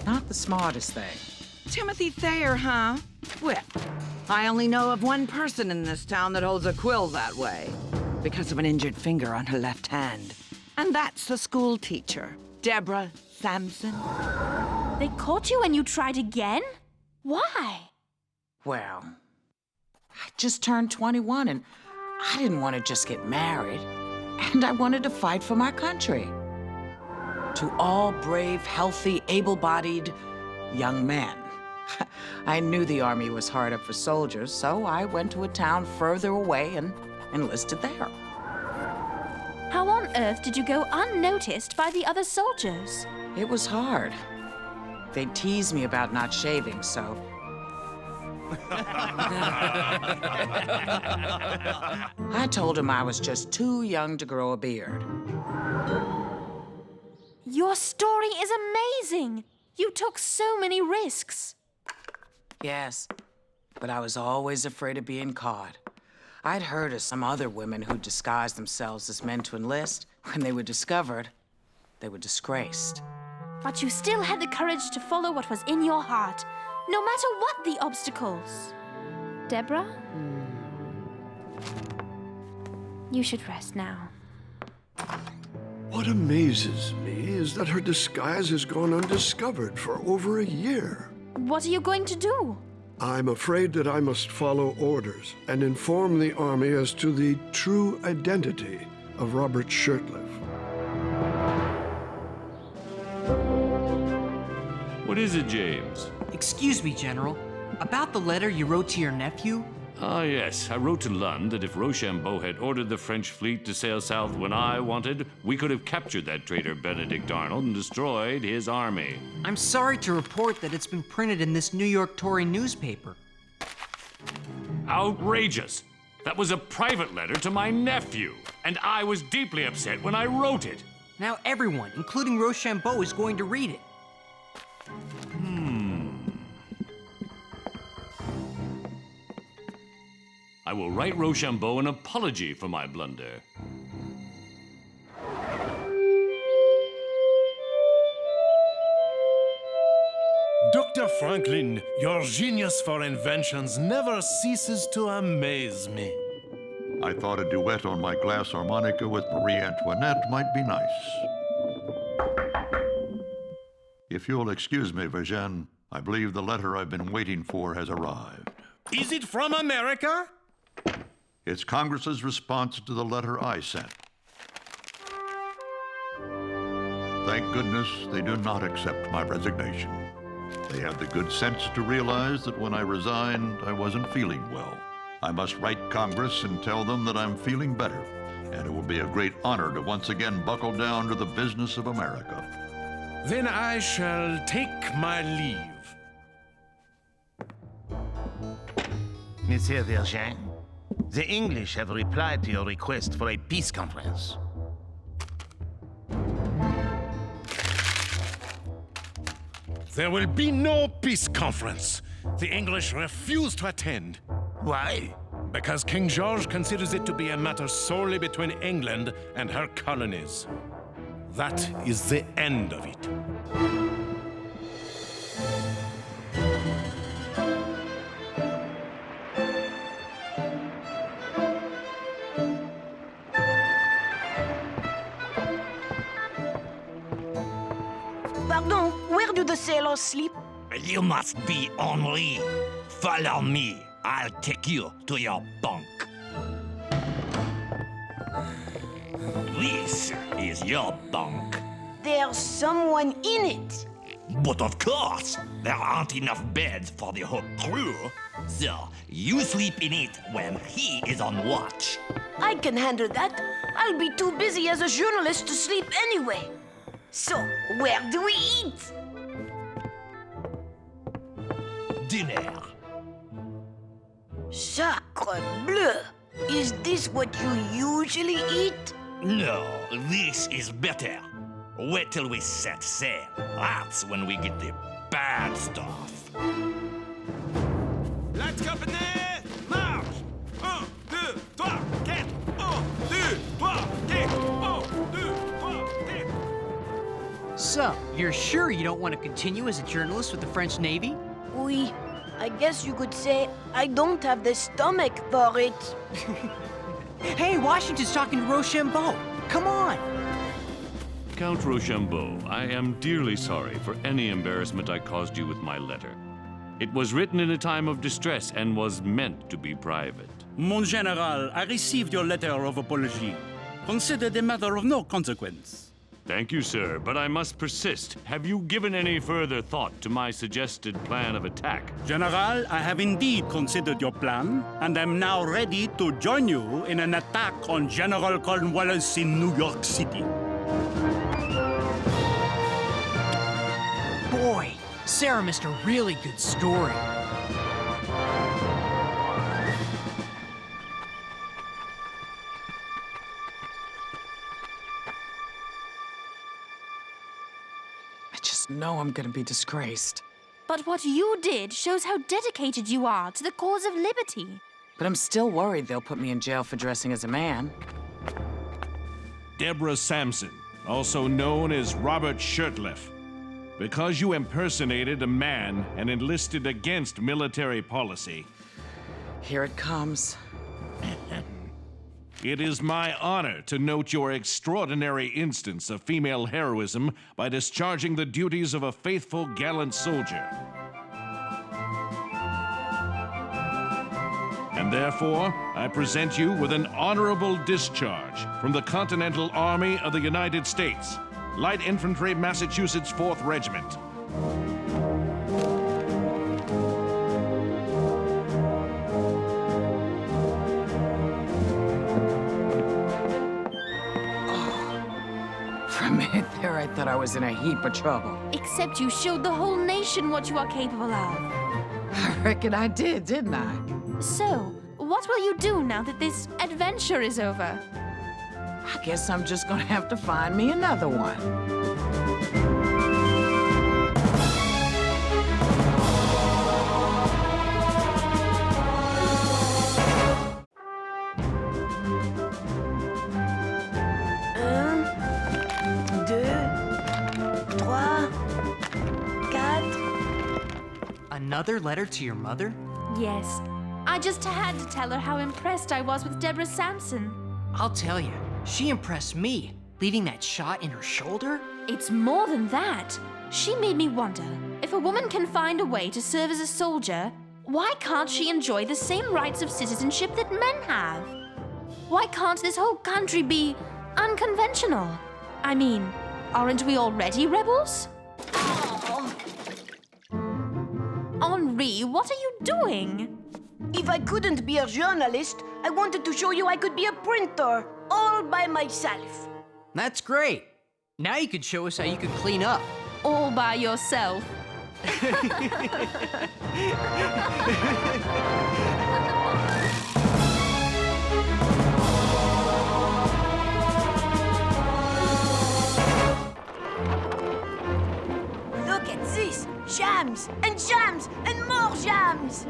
Not the smartest thing. Timothy Thayer, huh? Well, I only know of one person in this town that holds a quill that way, because of an injured finger on her left hand. And that's the school teacher, Deborah Samson. They caught you and you tried again? Why? Well, I just turned 21 and I didn't want to just get married. And I wanted to fight for my country. To all brave, healthy, able-bodied young men. I knew the army was hard up for soldiers, so I went to a town further away and enlisted there. How on earth did you go unnoticed by the other soldiers? It was hard. They'd tease me about not shaving, so... I told him I was just too young to grow a beard. Your story is amazing! You took so many risks. Yes, but I was always afraid of being caught. I'd heard of some other women who disguised themselves as men to enlist. When they were discovered, they were disgraced. But you still had the courage to follow what was in your heart, no matter what the obstacles. Deborah? You should rest now. What amazes me is that her disguise has gone undiscovered for over a year. What are you going to do? I'm afraid that I must follow orders and inform the army as to the true identity of Robert Shirtliff. What is it, James? Excuse me, General. About the letter you wrote to your nephew? Ah, yes. I wrote to Lund that if Rochambeau had ordered the French fleet to sail south when I wanted, we could have captured that traitor Benedict Arnold and destroyed his army. I'm sorry to report that it's been printed in this New York Tory newspaper. Outrageous! That was a private letter to my nephew, and I was deeply upset when I wrote it. Now everyone, including Rochambeau, is going to read it. I will write Rochambeau an apology for my blunder. Dr. Franklin, your genius for inventions never ceases to amaze me. I thought a duet on my glass harmonica with Marie Antoinette might be nice. If you'll excuse me, Virginie, I believe the letter I've been waiting for has arrived. Is it from America? It's Congress's response to the letter I sent. Thank goodness they do not accept my resignation. They have the good sense to realize that when I resigned, I wasn't feeling well. I must write Congress and tell them that I'm feeling better, and it will be a great honor to once again buckle down to the business of America. Then I shall take my leave. Monsieur Vergin, the English have replied to your request for a peace conference. There will be no peace conference. The English refuse to attend. Why? Because King George considers it to be a matter solely between England and her colonies. That is the end of it. Pardon, where do the sailors sleep? You must be Henri. Follow me. I'll take you to your bunk. This is your bunk. There's someone in it. But of course, there aren't enough beds for the whole crew. So, you sleep in it when he is on watch. I can handle that. I'll be too busy as a journalist to sleep anyway. So, where do we eat? Dinner. Sacre bleu! Is this what you usually eat? No, this is better. Wait till we set sail. That's when we get the bad stuff. Let's go, marche! 1, 2, 3, 4. 1, 2, 3, 4. 1, 2, 3. What's up? You're sure you don't want to continue as a journalist with the French Navy? Oui, I guess you could say I don't have the stomach for it. Hey, Washington's talking to Rochambeau. Come on. Count Rochambeau, I am dearly sorry for any embarrassment I caused you with my letter. It was written in a time of distress and was meant to be private. Mon General, I received your letter of apology. Consider it a matter of no consequence. Thank you, sir, but I must persist. Have you given any further thought to my suggested plan of attack? General, I have indeed considered your plan, and am now ready to join you in an attack on General Cornwallis in New York City. Boy, Sarah missed a really good story. No, I'm gonna be disgraced. But what you did shows how dedicated you are to the cause of liberty. But I'm still worried they'll put me in jail for dressing as a man. Deborah Samson, also known as Robert Shirtliff. Because you impersonated a man and enlisted against military policy. Here it comes. It is my honor to note your extraordinary instance of female heroism by discharging the duties of a faithful, gallant soldier. And therefore, I present you with an honorable discharge from the Continental Army of the United States, Light Infantry, Massachusetts 4th Regiment. For a minute there, I thought I was in a heap of trouble. Except you showed the whole nation what you are capable of. I reckon I did, didn't I? So, what will you do now that this adventure is over? I guess I'm just gonna have to find me another one. Another letter to your mother? Yes. I just had to tell her how impressed I was with Deborah Samson. I'll tell you, she impressed me, leaving that shot in her shoulder. It's more than that. She made me wonder, if a woman can find a way to serve as a soldier, why can't she enjoy the same rights of citizenship that men have? Why can't this whole country be unconventional? I mean, aren't we already rebels? Henri, what are you doing? If I couldn't be a journalist, I wanted to show you I could be a printer, all by myself. That's great. Now you could show us how you could clean up. All by yourself. Look at this! Jams and jams and more jams!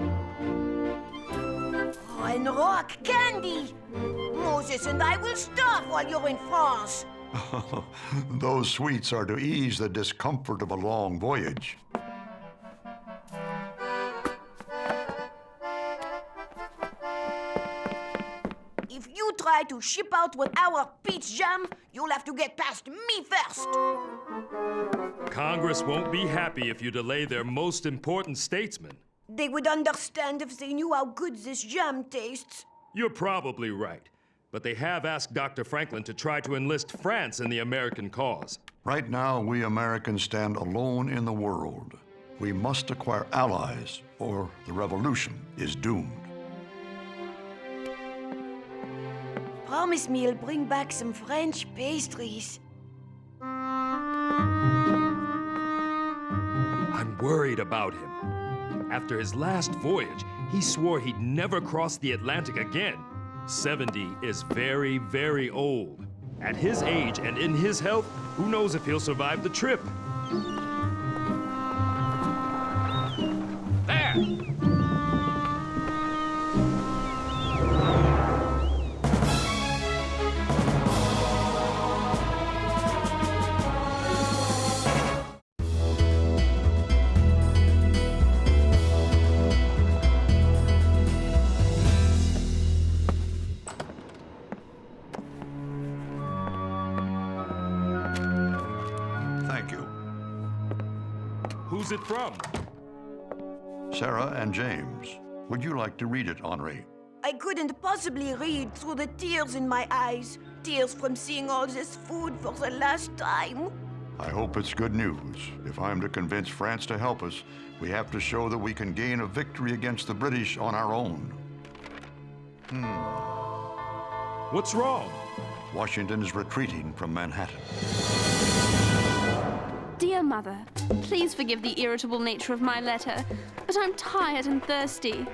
Oh, and rock candy! Moses and I will starve while you're in France. Those sweets are to ease the discomfort of a long voyage. If you try to ship out with our peach jam, you'll have to get past me first. Congress won't be happy if you delay their most important statesman. They would understand if they knew how good this jam tastes. You're probably right. But they have asked Dr. Franklin to try to enlist France in the American cause. Right now, we Americans stand alone in the world. We must acquire allies, or the revolution is doomed. Promise me you'll bring back some French pastries. I'm worried about him. After his last voyage, he swore he'd never cross the Atlantic again. 70 is very, very old. At his age and in his health, who knows if he'll survive the trip? There! it from? Sarah and James, would you like to read it, Henri? I couldn't possibly read through the tears in my eyes. Tears from seeing all this food for the last time. I hope it's good news. If I'm to convince France to help us, we have to show that we can gain a victory against the British on our own. What's wrong? Washington is retreating from Manhattan. Dear Mother, please forgive the irritable nature of my letter, but I'm tired and thirsty.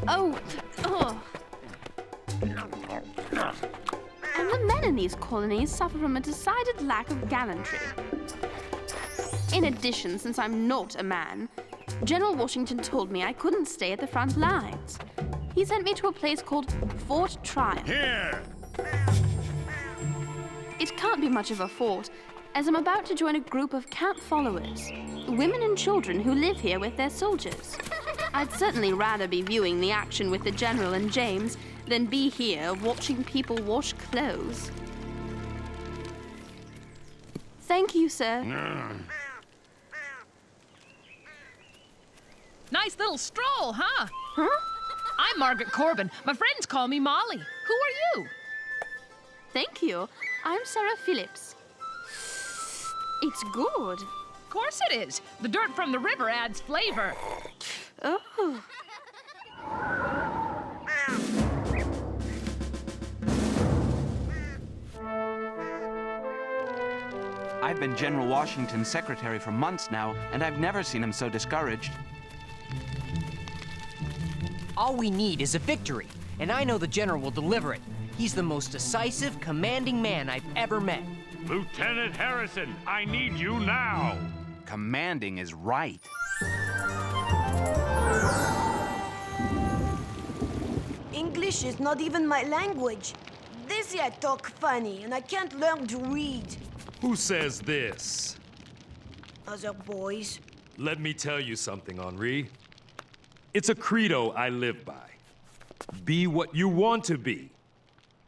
Oh. And the men in these colonies suffer from a decided lack of gallantry. In addition, since I'm not a man, General Washington told me I couldn't stay at the front lines. He sent me to a place called Fort Triumph. Here! It can't be much of a fort, as I'm about to join a group of camp followers, women and children who live here with their soldiers. I'd certainly rather be viewing the action with the General and James than be here watching people wash clothes. Thank you, sir. Nice little stroll, huh? Huh? I'm Margaret Corbin. My friends call me Molly. Who are you? Thank you. I'm Sarah Phillips. It's good. Of course it is. The dirt from the river adds flavor. Oh. I've been General Washington's secretary for months now, and I've never seen him so discouraged. All we need is a victory, and I know the General will deliver it. He's the most decisive, commanding man I've ever met. Lieutenant Harrison, I need you now. Commanding is right. English is not even my language. This here talk funny, and I can't learn to read. Who says this? Other boys. Let me tell you something, Henri. It's a credo I live by. Be what you want to be,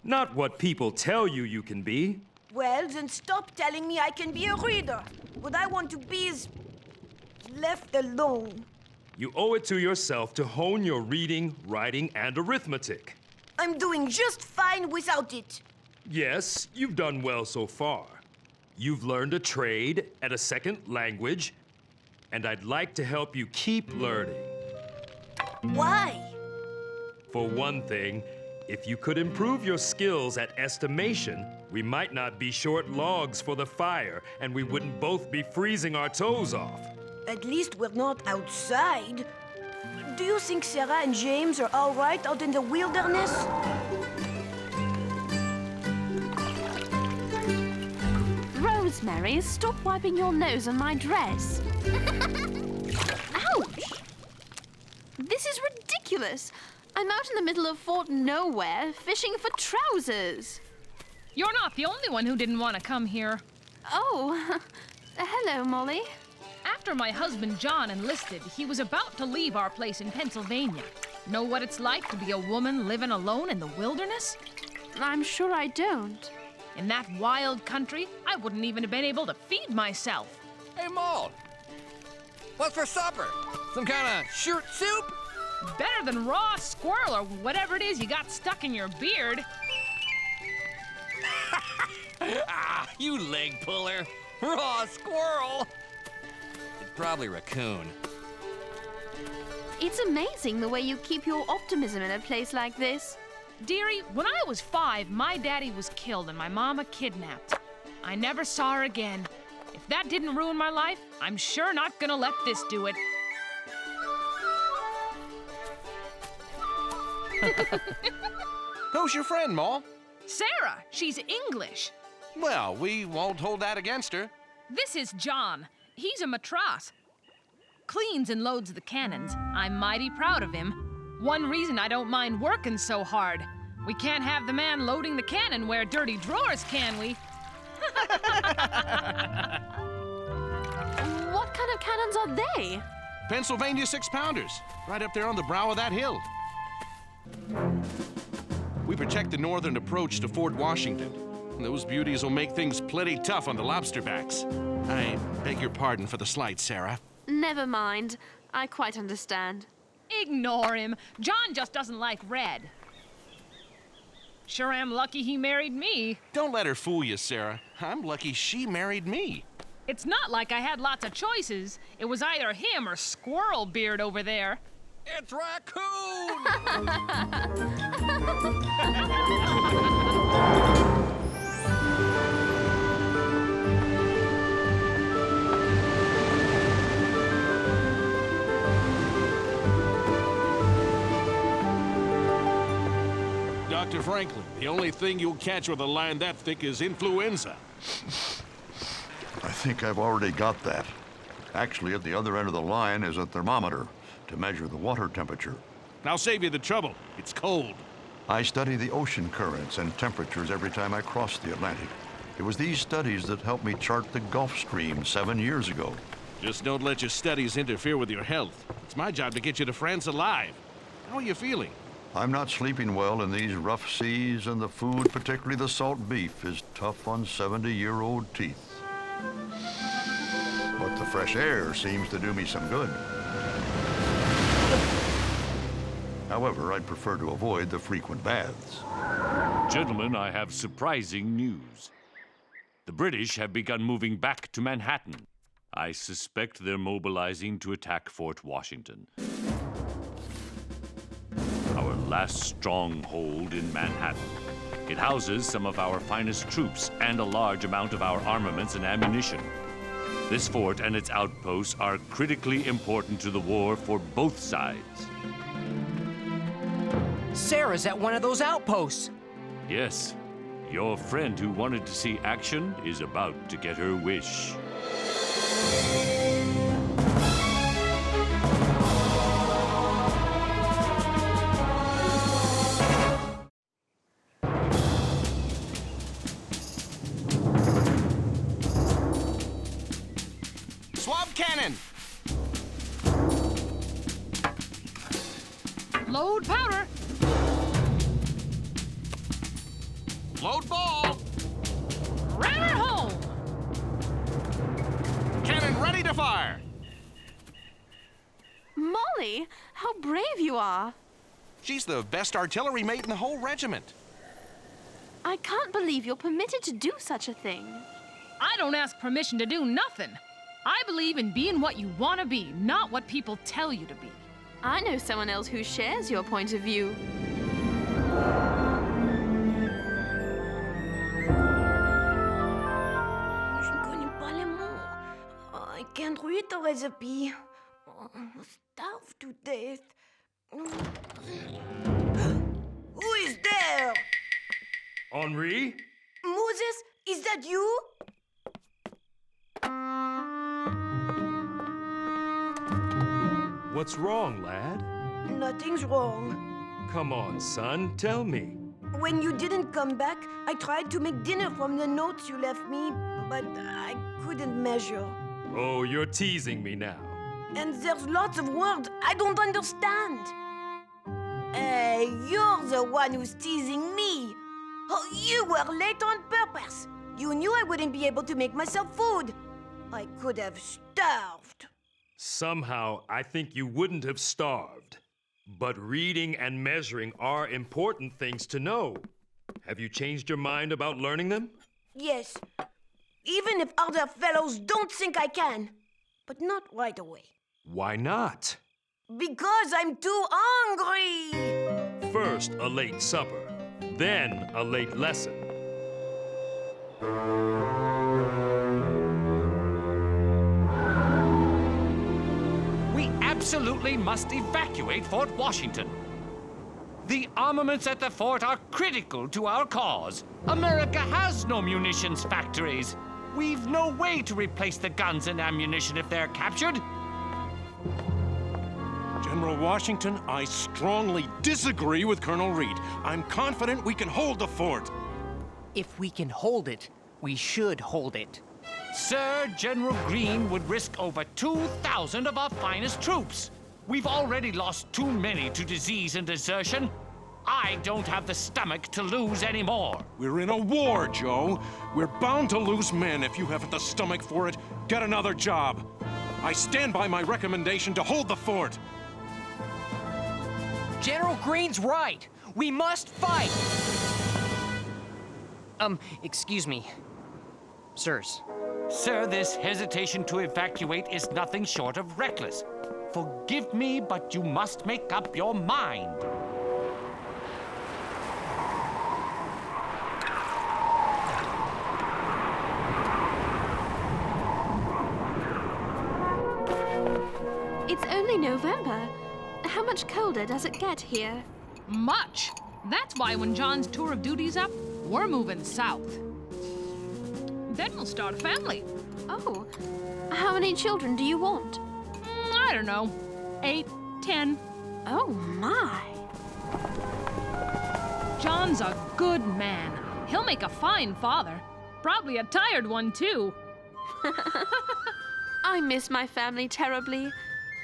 not what people tell you you can be. Well, then stop telling me I can be a reader. What I want to be is left alone. You owe it to yourself to hone your reading, writing, and arithmetic. I'm doing just fine without it. Yes, you've done well so far. You've learned a trade and a second language, and I'd like to help you keep learning. Why? For one thing, if you could improve your skills at estimation, we might not be short logs for the fire, and we wouldn't both be freezing our toes off. At least we're not outside. Do you think Sarah and James are all right out in the wilderness? Rosemary, stop wiping your nose on my dress. Ouch! This is ridiculous. I'm out in the middle of Fort Nowhere, fishing for trousers. You're not the only one who didn't want to come here. Oh, hello, Molly. After my husband John enlisted, he was about to leave our place in Pennsylvania. Know what it's like to be a woman living alone in the wilderness? I'm sure I don't. In that wild country, I wouldn't even have been able to feed myself. Hey, Maul. What's for supper? Some kind of shirt soup? Better than raw squirrel or whatever it is you got stuck in your beard. Ah, you leg puller. Raw squirrel. It's probably raccoon. It's amazing the way you keep your optimism in a place like this. Dearie, when I was 5, my daddy was killed and my mama kidnapped. I never saw her again. If that didn't ruin my life, I'm sure not gonna let this do it. Who's your friend, Ma? Sarah, she's English. Well, we won't hold that against her. This is John. He's a matras. Cleans and loads the cannons. I'm mighty proud of him. One reason I don't mind working so hard. We can't have the man loading the cannon wear dirty drawers, can we? What kind of cannons are they? Pennsylvania 6-pounders, right up there on the brow of that hill. We protect the northern approach to Fort Washington. Those beauties will make things plenty tough on the lobsterbacks. I beg your pardon for the slight, Sarah. Never mind. I quite understand. Ignore him. John just doesn't like red. Sure am lucky he married me. Don't let her fool you, Sarah. I'm lucky she married me. It's not like I had lots of choices. It was either him or Squirrel Beard over there. It's Raccoon! Dr. Franklin, the only thing you'll catch with a line that thick is influenza. I think I've already got that. Actually, at the other end of the line is a thermometer to measure the water temperature. I'll save you the trouble. It's cold. I study the ocean currents and temperatures every time I cross the Atlantic. It was these studies that helped me chart the Gulf Stream 7 years ago. Just don't let your studies interfere with your health. It's my job to get you to France alive. How are you feeling? I'm not sleeping well in these rough seas, and the food, particularly the salt beef, is tough on 70-year-old teeth. But the fresh air seems to do me some good. However, I'd prefer to avoid the frequent baths. Gentlemen, I have surprising news. The British have begun moving back to Manhattan. I suspect they're mobilizing to attack Fort Washington. Our last stronghold in Manhattan. It houses some of our finest troops and a large amount of our armaments and ammunition. This fort and its outposts are critically important to the war for both sides. Sarah's at one of those outposts. Yes, your friend who wanted to see action is about to get her wish. Swab cannon! Load powder. Load ball! Ram her home. Cannon ready to fire! Molly, how brave you are. She's the best artillery mate in the whole regiment. I can't believe you're permitted to do such a thing. I don't ask permission to do nothing. I believe in being what you want to be, not what people tell you to be. I know someone else who shares your point of view. Je ne connais pas les mots. I can't read the recipe. I'm starved to death. Who is there? Henri? Moses, is that you? What's wrong, lad? Nothing's wrong. Come on, son, tell me. When you didn't come back, I tried to make dinner from the notes you left me, but I couldn't measure. Oh, you're teasing me now. And there's lots of words I don't understand. Hey, you're the one who's teasing me. Oh, you were late on purpose. You knew I wouldn't be able to make myself food. I could have starved. Somehow, I think you wouldn't have starved. But reading and measuring are important things to know. Have you changed your mind about learning them? Yes, even if other fellows don't think I can. But not right away. Why not? Because I'm too hungry. First, a late supper, then a late lesson. We absolutely must evacuate Fort Washington. The armaments at the fort are critical to our cause. America has no munitions factories. We've no way to replace the guns and ammunition if they're captured. General Washington, I strongly disagree with Colonel Reed. I'm confident we can hold the fort. If we can hold it, we should hold it. Sir, General Greene would risk over 2,000 of our finest troops. We've already lost too many to disease and desertion. I don't have the stomach to lose any more. We're in a war, Joe. We're bound to lose men if you haven't the stomach for it. Get another job. I stand by my recommendation to hold the fort. General Green's right. We must fight. Excuse me. Sirs. Sir, this hesitation to evacuate is nothing short of reckless. Forgive me, but you must make up your mind. It's only November. How much colder does it get here? Much. That's why when John's tour of duty's up, we're moving south. Then we'll start a family. Oh. How many children do you want? I don't know. 8, 10. Oh, my. John's a good man. He'll make a fine father. Probably a tired one, too. I miss my family terribly.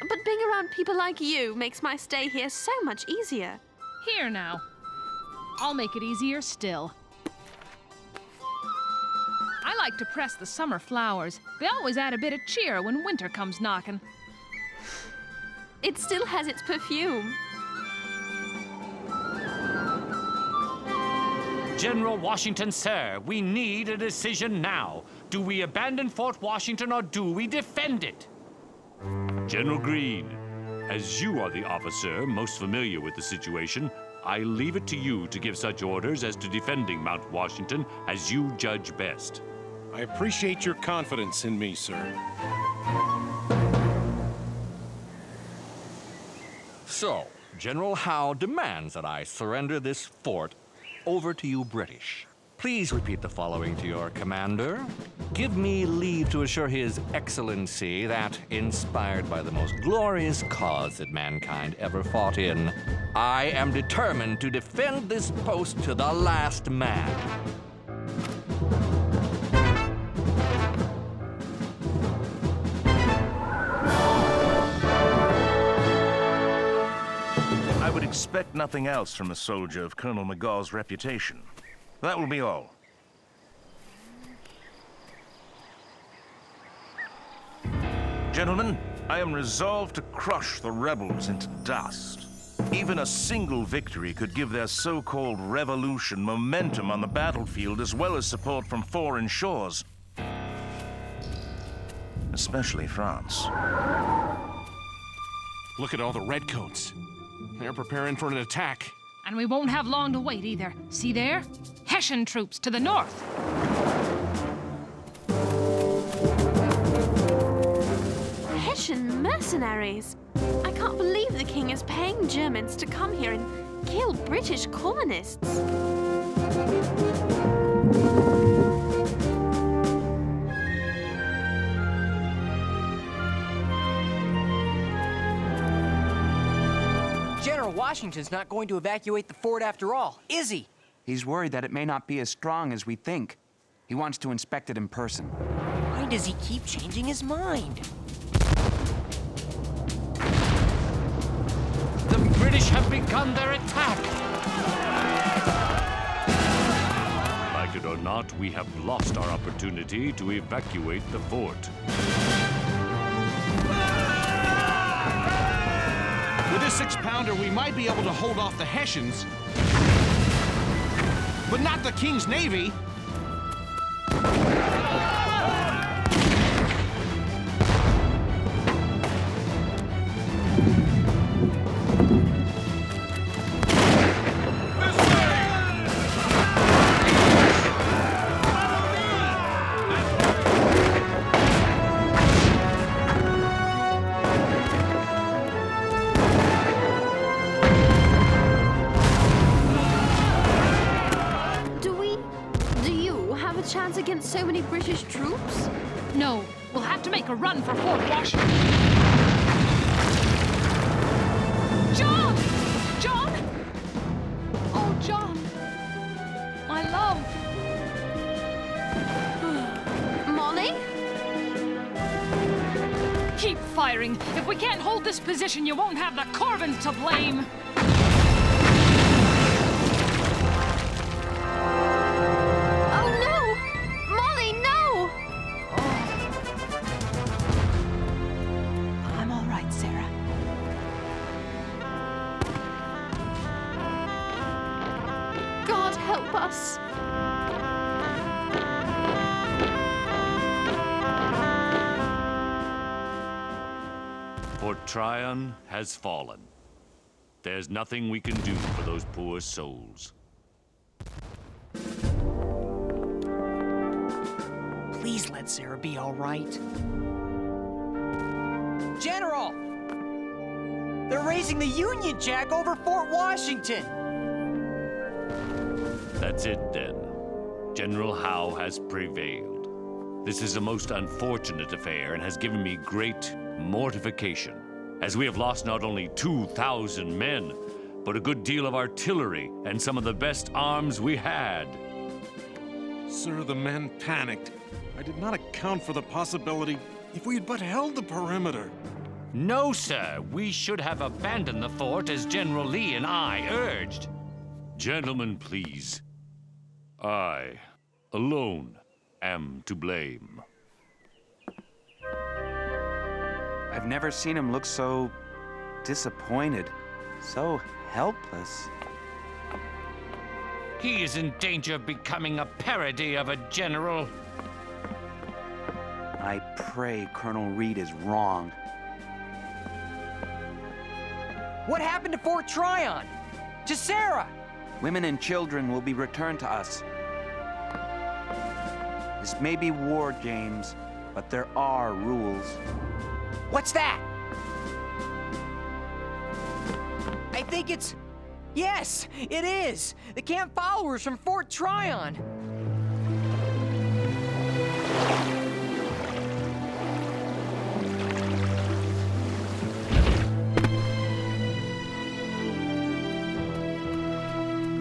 But being around people like you makes my stay here so much easier. Here now. I'll make it easier still. I like to press the summer flowers. They always add a bit of cheer when winter comes knocking. It still has its perfume. General Washington, sir, we need a decision now. Do we abandon Fort Washington or do we defend it? General Greene, as you are the officer most familiar with the situation, I leave it to you to give such orders as to defending Mount Washington as you judge best. I appreciate your confidence in me, sir. So, General Howe demands that I surrender this fort over to you British. Please repeat the following to your commander. Give me leave to assure His Excellency that, inspired by the most glorious cause that mankind ever fought in, I am determined to defend this post to the last man. I would expect nothing else from a soldier of Colonel McGaw's reputation. That will be all. Gentlemen, I am resolved to crush the rebels into dust. Even a single victory could give their so-called revolution momentum on the battlefield as well as support from foreign shores. Especially France. Look at all the redcoats. They're preparing for an attack. And we won't have long to wait either. See there? Hessian troops to the north. Hessian mercenaries. I can't believe the king is paying Germans to come here and kill British colonists. General Washington's not going to evacuate the fort after all, is he? He's worried that it may not be as strong as we think. He wants to inspect it in person. Why does he keep changing his mind? The British have begun their attack! Like it or not, we have lost our opportunity to evacuate the fort. With this 6-pounder, we might be able to hold off the Hessians, but not the King's Navy. Chance against so many British troops? No, we'll have to make a run for Fort Washington. John! John! Oh, John. My love. Molly? Keep firing. If we can't hold this position, you won't have the Corbins to blame. help us. For Tryon has fallen. There's nothing we can do for those poor souls. Please let Sarah be all right. General! They're raising the Union Jack over Fort Washington! That's it then. General Howe has prevailed. This is a most unfortunate affair and has given me great mortification, as we have lost not only 2,000 men, but a good deal of artillery and some of the best arms we had. Sir, the men panicked. I did not account for the possibility if we had but held the perimeter. No, sir. We should have abandoned the fort as General Lee and I urged. Gentlemen, please. I, alone, am to blame. I've never seen him look so disappointed, so helpless. He is in danger of becoming a parody of a general. I pray Colonel Reed is wrong. What happened to Fort Tryon? To Sarah? Women and children will be returned to us. This may be war, James, but there are rules. What's that? I think it's... Yes, it is! The camp followers from Fort Tryon!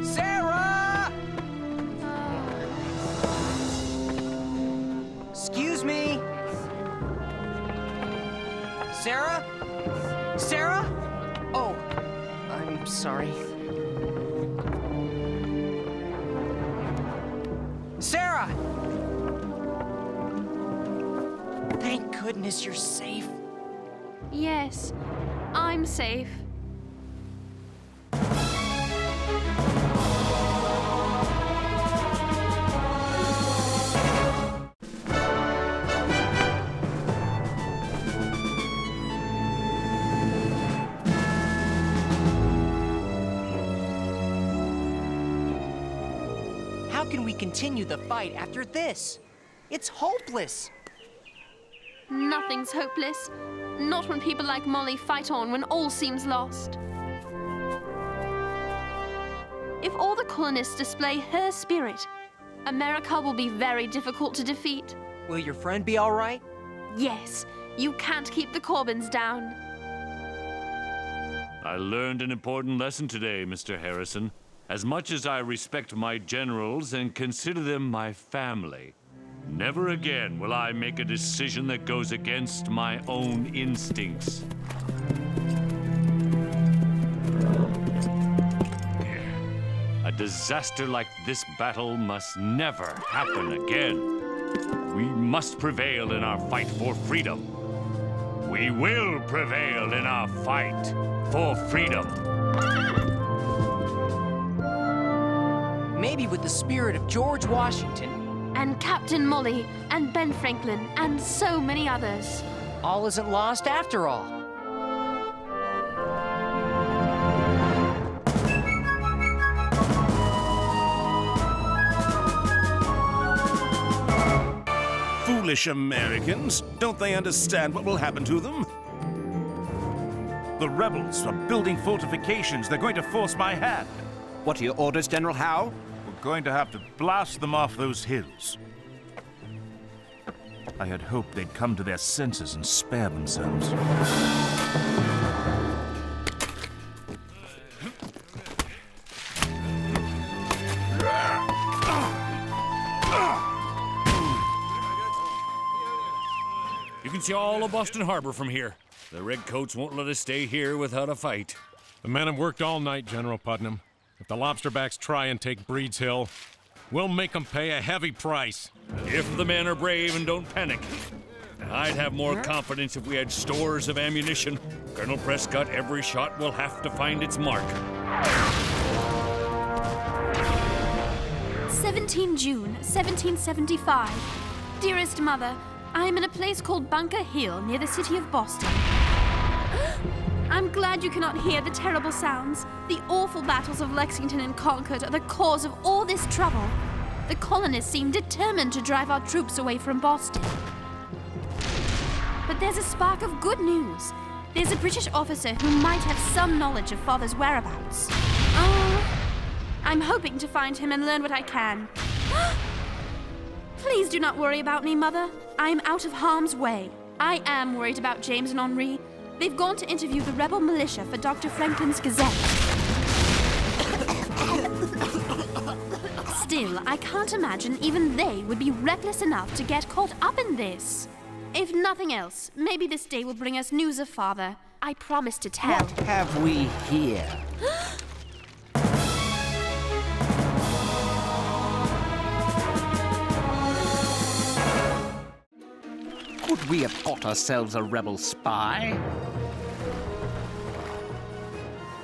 Sarah! Excuse me? Sarah? Sarah? Oh, I'm sorry. Sarah! Thank goodness you're safe. Yes, I'm safe. How can we continue the fight after this? It's hopeless. Nothing's hopeless. Not when people like Molly fight on when all seems lost. If all the colonists display her spirit, America will be very difficult to defeat. Will your friend be all right? Yes, you can't keep the Corbins down. I learned an important lesson today, Mr. Harrison. As much as I respect my generals and consider them my family, never again will I make a decision that goes against my own instincts. A disaster like this battle must never happen again. We must prevail in our fight for freedom. We will prevail in our fight for freedom. Maybe with the spirit of George Washington. And Captain Molly, and Ben Franklin, and so many others. All isn't lost after all. Foolish Americans. Don't they understand what will happen to them? The rebels are building fortifications. They're going to force my hand. What are your orders, General Howe? We're going to have to blast them off those hills. I had hoped they'd come to their senses and spare themselves. You can see all of Boston Harbor from here. The redcoats won't let us stay here without a fight. The men have worked all night, General Putnam. If the lobsterbacks try and take Breed's Hill, we'll make them pay a heavy price. If the men are brave and don't panic. I'd have more confidence if we had stores of ammunition. Colonel Prescott, every shot will have to find its mark. 17 June, 1775. Dearest Mother, I am in a place called Bunker Hill, near the city of Boston. I'm glad you cannot hear the terrible sounds. The awful battles of Lexington and Concord are the cause of all this trouble. The colonists seem determined to drive our troops away from Boston. But there's a spark of good news. There's a British officer who might have some knowledge of Father's whereabouts. Oh, I'm hoping to find him and learn what I can. Please do not worry about me, Mother. I am out of harm's way. I am worried about James and Henri. They've gone to interview the rebel militia for Dr. Franklin's Gazette. Still, I can't imagine even they would be reckless enough to get caught up in this. If nothing else, maybe this day will bring us news of Father. I promise to tell. What have we here? Could we have got ourselves a rebel spy?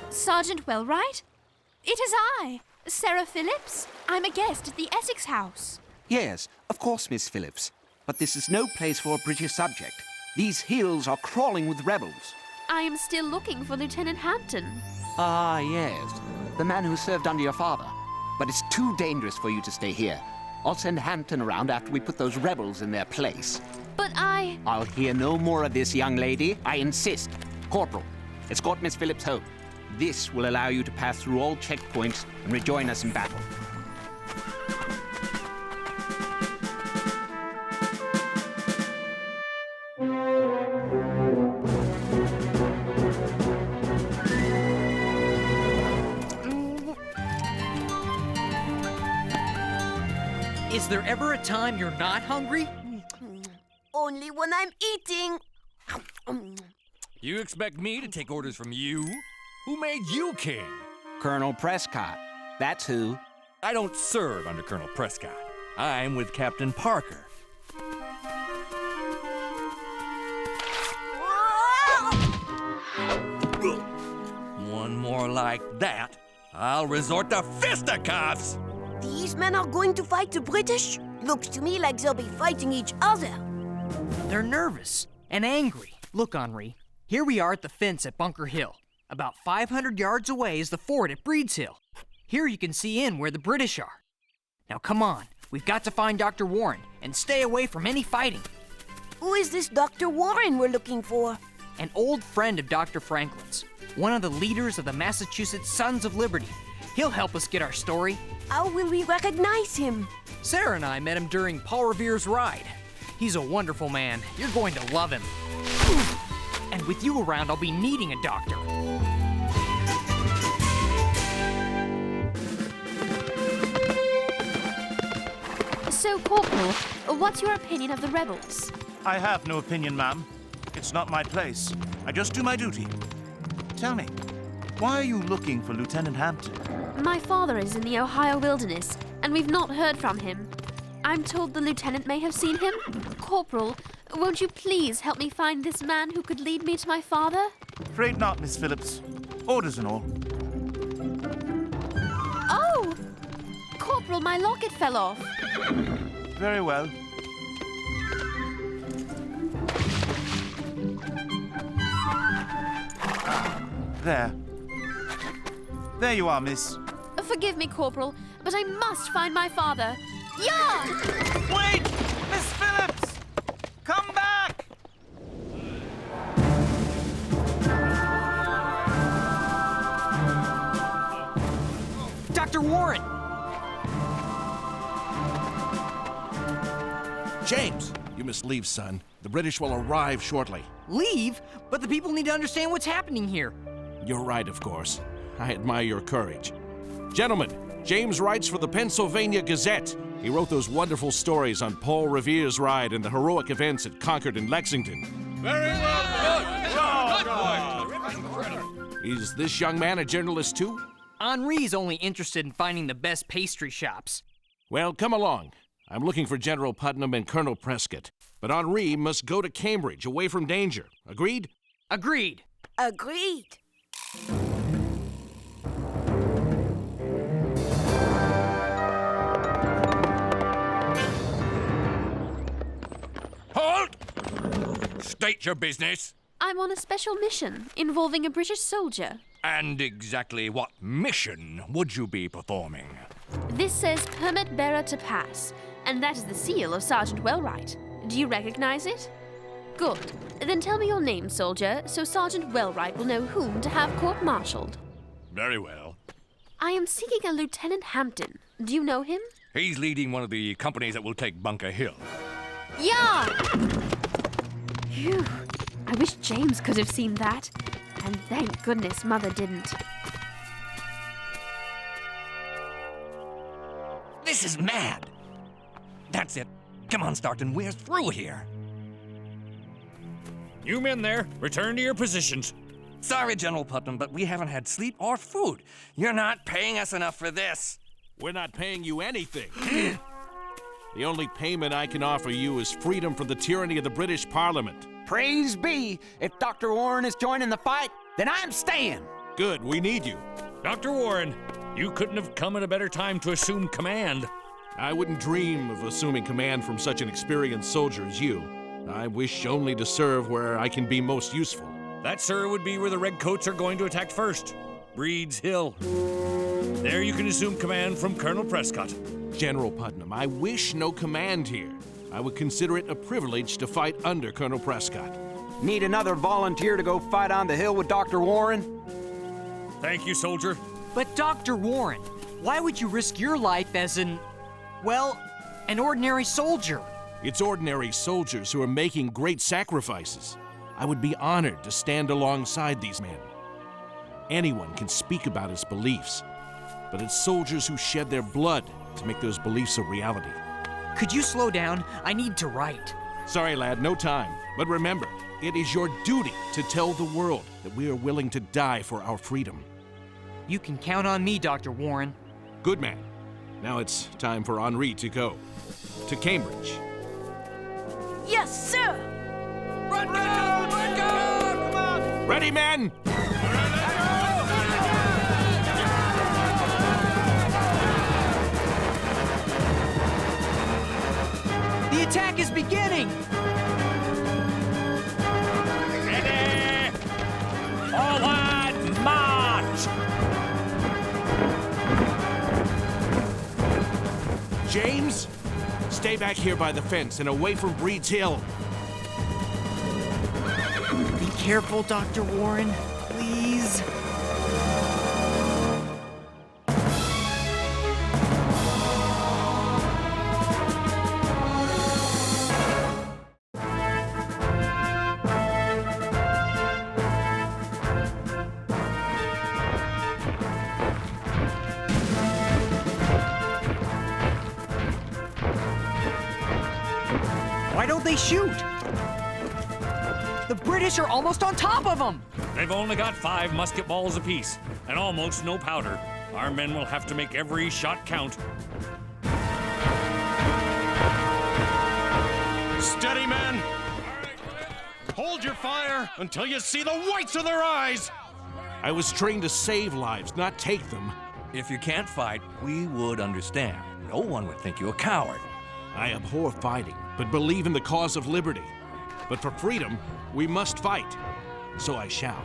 Sergeant Wellright? It is I, Sarah Phillips. I'm a guest at the Essex House. Yes, of course, Miss Phillips. But this is no place for a British subject. These hills are crawling with rebels. I am still looking for Lieutenant Hampton. Ah, yes. The man who served under your father. But it's too dangerous for you to stay here. I'll send Hampton around after we put those rebels in their place. But I'll hear no more of this, young lady. I insist. Corporal, escort Miss Phillips home. This will allow you to pass through all checkpoints and rejoin us in battle. Is there ever a time you're not hungry? Only when I'm eating. You expect me to take orders from you? Who made you king? Colonel Prescott. That's who. I don't serve under Colonel Prescott. I'm with Captain Parker. One more like that, I'll resort to fisticuffs! These men are going to fight the British? Looks to me like they'll be fighting each other. They're nervous and angry. Look, Henri, here we are at the fence at Bunker Hill. About 500 yards away is the fort at Breed's Hill. Here you can see in where the British are. Now come on, we've got to find Dr. Warren and stay away from any fighting. Who is this Dr. Warren we're looking for? An old friend of Dr. Franklin's, one of the leaders of the Massachusetts Sons of Liberty. He'll help us get our story. How will we recognize him? Sarah and I met him during Paul Revere's ride. He's a wonderful man. You're going to love him. And with you around, I'll be needing a doctor. So, Corporal, what's your opinion of the rebels? I have no opinion, ma'am. It's not my place. I just do my duty. Tell me, why are you looking for Lieutenant Hampton? My father is in the Ohio wilderness, and we've not heard from him. I'm told the lieutenant may have seen him. Corporal, won't you please help me find this man who could lead me to my father? Afraid not, Miss Phillips. Orders and all. Oh! Corporal, my locket fell off. Very well. There. There you are, miss. Forgive me, Corporal, but I must find my father. Yeah! Wait! Miss Phillips! Come back! Dr. Warren! James, you must leave, son. The British will arrive shortly. Leave? But the people need to understand what's happening here. You're right, of course. I admire your courage. Gentlemen, James writes for the Pennsylvania Gazette. He wrote those wonderful stories on Paul Revere's ride and the heroic events at Concord and Lexington. Very well. Good. Is this young man a journalist too? Henri's only interested in finding the best pastry shops. Well, come along. I'm looking for General Putnam and Colonel Prescott. But Henri must go to Cambridge, away from danger. Agreed? Agreed. Agreed. State your business. I'm on a special mission involving a British soldier. And exactly what mission would you be performing? This says permit bearer to pass, and that is the seal of Sergeant Wellwright. Do you recognize it? Good. Then tell me your name, soldier, so Sergeant Wellwright will know whom to have court-martialed. Very well. I am seeking a Lieutenant Hampton. Do you know him? He's leading one of the companies that will take Bunker Hill. Yeah! Phew. I wish James could have seen that. And thank goodness Mother didn't. This is mad. That's it. Come on, Starkton, we're through here. You men there, return to your positions. Sorry, General Putnam, but we haven't had sleep or food. You're not paying us enough for this. We're not paying you anything. The only payment I can offer you is freedom from the tyranny of the British Parliament. Praise be! If Dr. Warren is joining the fight, then I'm staying. Good, we need you. Dr. Warren, you couldn't have come at a better time to assume command. I wouldn't dream of assuming command from such an experienced soldier as you. I wish only to serve where I can be most useful. That, sir, would be where the Redcoats are going to attack first. Breed's Hill. There you can assume command from Colonel Prescott. General Putnam, I wish no command here. I would consider it a privilege to fight under Colonel Prescott. Need another volunteer to go fight on the hill with Dr. Warren? Thank you, soldier. But Dr. Warren, why would you risk your life as an ordinary soldier? It's ordinary soldiers who are making great sacrifices. I would be honored to stand alongside these men. Anyone can speak about his beliefs, but it's soldiers who shed their blood to make those beliefs a reality. Could you slow down? I need to write. Sorry, lad, no time. But remember, it is your duty to tell the world that we are willing to die for our freedom. You can count on me, Dr. Warren. Good man. Now it's time for Henri to go. To Cambridge. Yes, sir! Run, go! Run, go! Come on! Ready, men! The attack is beginning! Ready! Forward march! James, stay back here by the fence and away from Breed's Hill. Be careful, Dr. Warren, please. Why don't they shoot? The British are almost on top of them! They've only got 5 musket balls apiece, and almost no powder. Our men will have to make every shot count. Steady, men! Hold your fire until you see the whites of their eyes! I was trained to save lives, not take them. If you can't fight, we would understand. No one would think you a coward. I abhor fighting, but believe in the cause of liberty. But for freedom, we must fight. So I shall.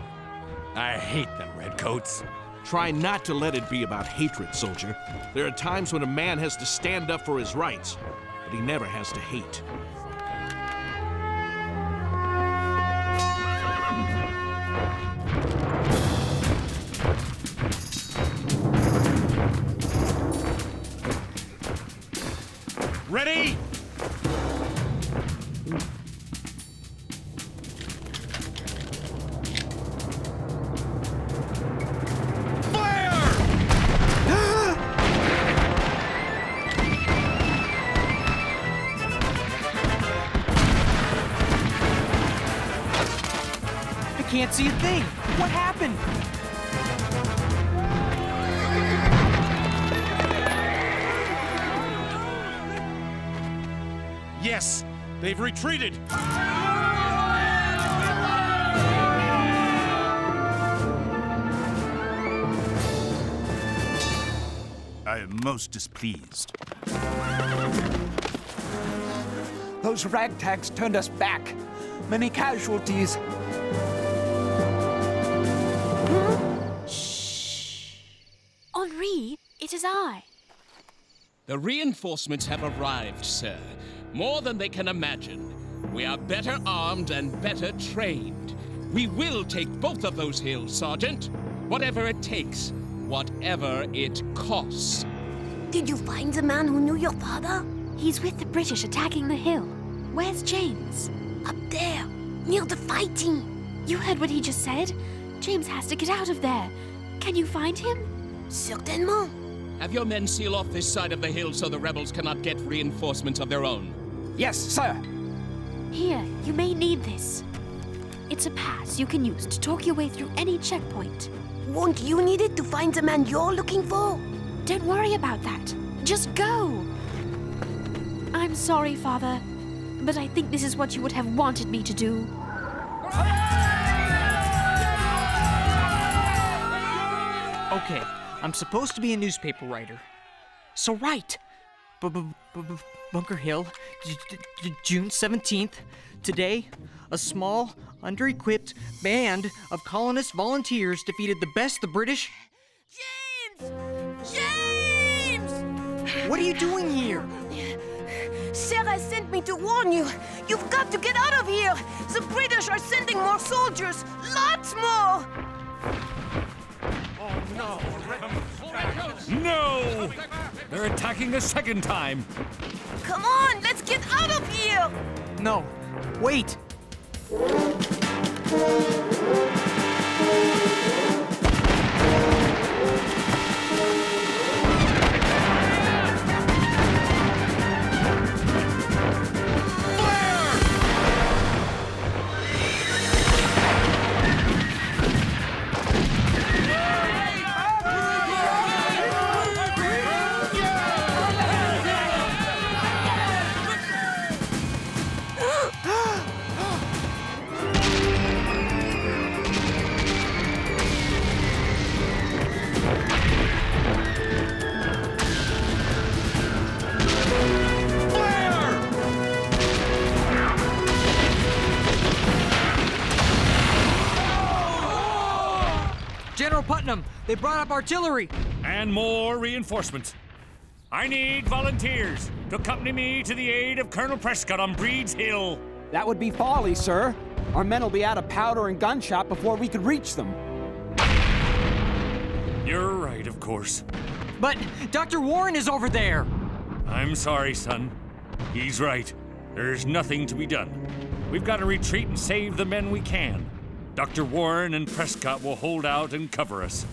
I hate them redcoats. Try not to let it be about hatred, soldier. There are times when a man has to stand up for his rights, but he never has to hate. Ready? I can't see a thing. What happened? Yes, they've retreated. I am most displeased. Those ragtags turned us back. Many casualties. Henri, it is I. The reinforcements have arrived, sir. More than they can imagine. We are better armed and better trained. We will take both of those hills, Sergeant. Whatever it takes. Whatever it costs. Did you find the man who knew your father? He's with the British attacking the hill. Where's James? Up there, near the fighting. You heard what he just said? James has to get out of there. Can you find him? Certainement. Have your men seal off this side of the hill so the rebels cannot get reinforcements of their own. Yes, sir. Here, you may need this. It's a pass you can use to talk your way through any checkpoint. Won't you need it to find the man you're looking for? Don't worry about that. Just go. I'm sorry, Father, but I think this is what you would have wanted me to do. Okay, I'm supposed to be a newspaper writer. So write. Bunker Hill, June 17th. Today, a small, under-equipped band of colonist volunteers defeated the best the British... James! What are you doing here? Sarah sent me to warn you. You've got to get out of here. The British are sending more soldiers. Lots more. Oh, no. No! They're attacking a second time. Come on, let's get out of here. No, wait. General Putnam, they brought up artillery. And more reinforcements. I need volunteers to accompany me to the aid of Colonel Prescott on Breed's Hill. That would be folly, sir. Our men will be out of powder and gunshot before we could reach them. You're right, of course. But Dr. Warren is over there. I'm sorry, son. He's right. There's nothing to be done. We've got to retreat and save the men we can. Dr. Warren and Prescott will hold out and cover us.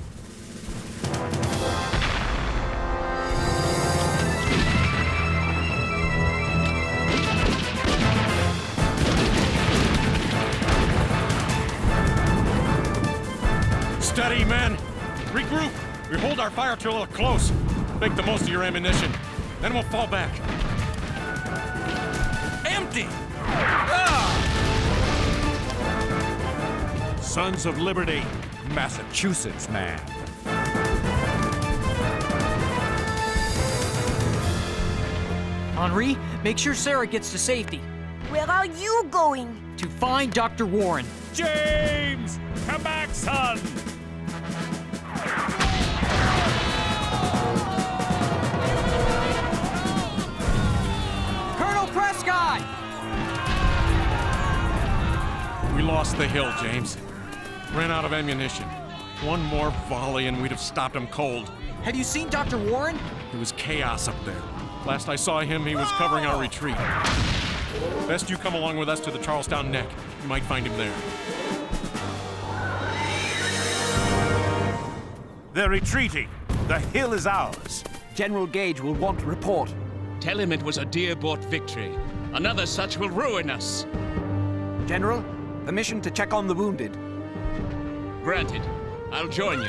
Steady, men. Regroup. We hold our fire to a little close. Make the most of your ammunition. Then we'll fall back. Empty! Sons of Liberty, Massachusetts, man. Henri, make sure Sarah gets to safety. Where are you going? To find Dr. Warren. James! Come back, son! Colonel Prescott! We lost the hill, James. Ran out of ammunition. One more volley and we'd have stopped him cold. Have you seen Dr. Warren? It was chaos up there. Last I saw him, he was covering our retreat. Best you come along with us to the Charlestown Neck. You might find him there. They're retreating. The hill is ours. General Gage will want to report. Tell him it was a dear-bought victory. Another such will ruin us. General, permission to check on the wounded. Granted. I'll join you.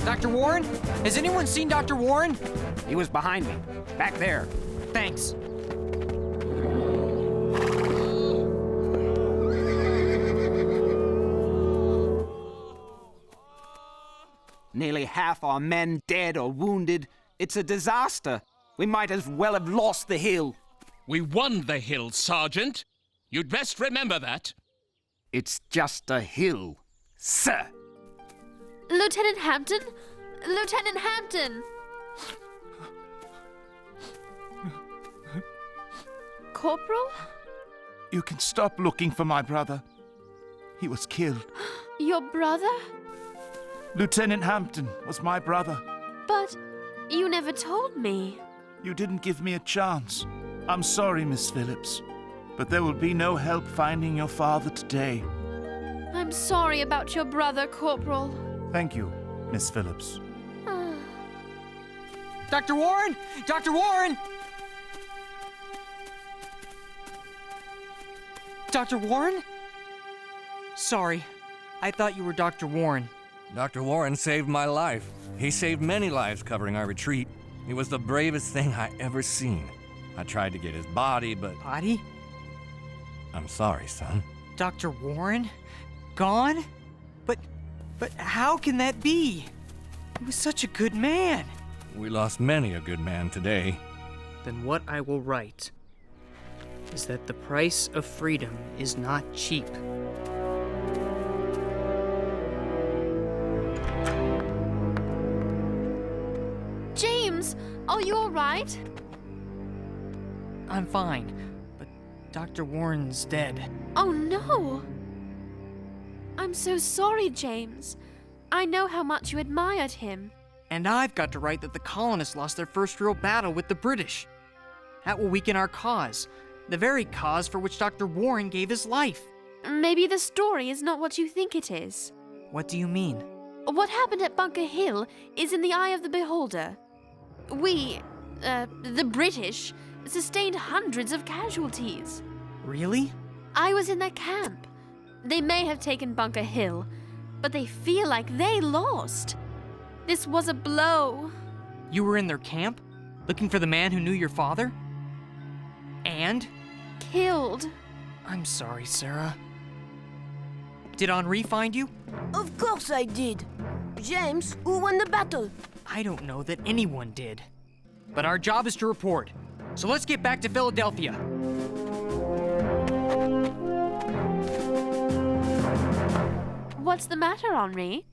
Dr. Warren? Has anyone seen Dr. Warren? He was behind me. Back there. Thanks. half our men dead or wounded. It's a disaster. We might as well have lost the hill. We won the hill, Sergeant. You'd best remember that. It's just a hill, sir. Lieutenant Hampton? Lieutenant Hampton! Corporal? You can stop looking for my brother. He was killed. Your brother? Lieutenant Hampton was my brother. But you never told me. You didn't give me a chance. I'm sorry, Miss Phillips, but there will be no help finding your father today. I'm sorry about your brother, Corporal. Thank you, Miss Phillips. Dr. Warren! Dr. Warren! Dr. Warren? Sorry, I thought you were Dr. Warren. Dr. Warren saved my life. He saved many lives covering our retreat. He was the bravest thing I ever seen. I tried to get his body, but... Body? I'm sorry, son. Dr. Warren? Gone? But how can that be? He was such a good man. We lost many a good man today. Then what I will write is that the price of freedom is not cheap. James, are you all right? I'm fine, but Dr. Warren's dead. Oh no! I'm so sorry, James. I know how much you admired him. And I've got to write that the colonists lost their first real battle with the British. That will weaken our cause, the very cause for which Dr. Warren gave his life. Maybe the story is not what you think it is. What do you mean? What happened at Bunker Hill is in the eye of the beholder. We, the British, sustained hundreds of casualties. Really? I was in their camp. They may have taken Bunker Hill, but they feel like they lost. This was a blow. You were in their camp, looking for the man who knew your father? And? Killed. I'm sorry, Sarah. Did Henri find you? Of course I did. James, who won the battle? I don't know that anyone did. But our job is to report. So let's get back to Philadelphia. What's the matter, Henri?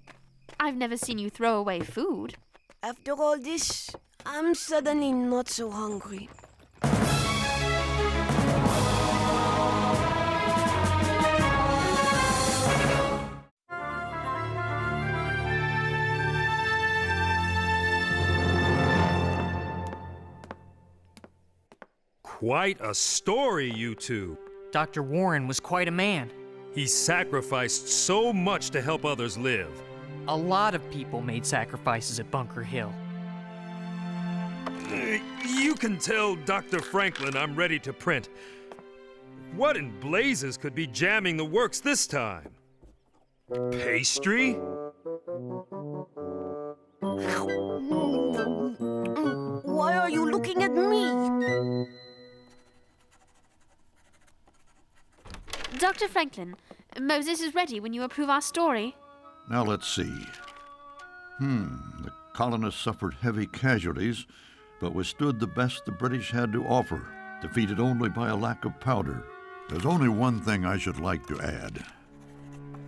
I've never seen you throw away food. After all this, I'm suddenly not so hungry. Quite a story, you two. Dr. Warren was quite a man. He sacrificed so much to help others live. A lot of people made sacrifices at Bunker Hill. You can tell Dr. Franklin I'm ready to print. What in blazes could be jamming the works this time? Pastry? Why are you looking at me? Dr. Franklin, Moses is ready when you approve our story. Now let's see. The colonists suffered heavy casualties, but withstood the best the British had to offer, defeated only by a lack of powder. There's only one thing I should like to add.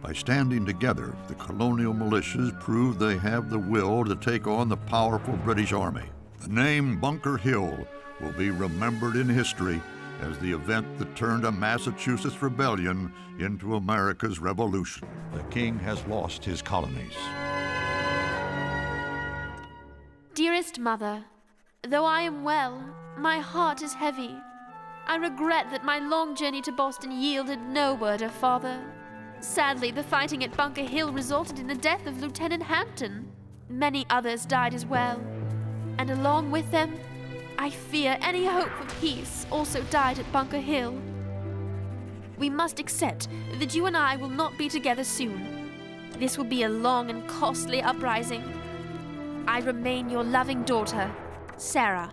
By standing together, the colonial militias prove they have the will to take on the powerful British Army. The name Bunker Hill will be remembered in history as the event that turned a Massachusetts rebellion into America's Revolution. The king has lost his colonies. Dearest Mother, though I am well, my heart is heavy. I regret that my long journey to Boston yielded no word of Father. Sadly, the fighting at Bunker Hill resulted in the death of Lieutenant Hampton. Many others died as well, and along with them, I fear any hope for peace also died at Bunker Hill. We must accept that you and I will not be together soon. This will be a long and costly uprising. I remain your loving daughter, Sarah.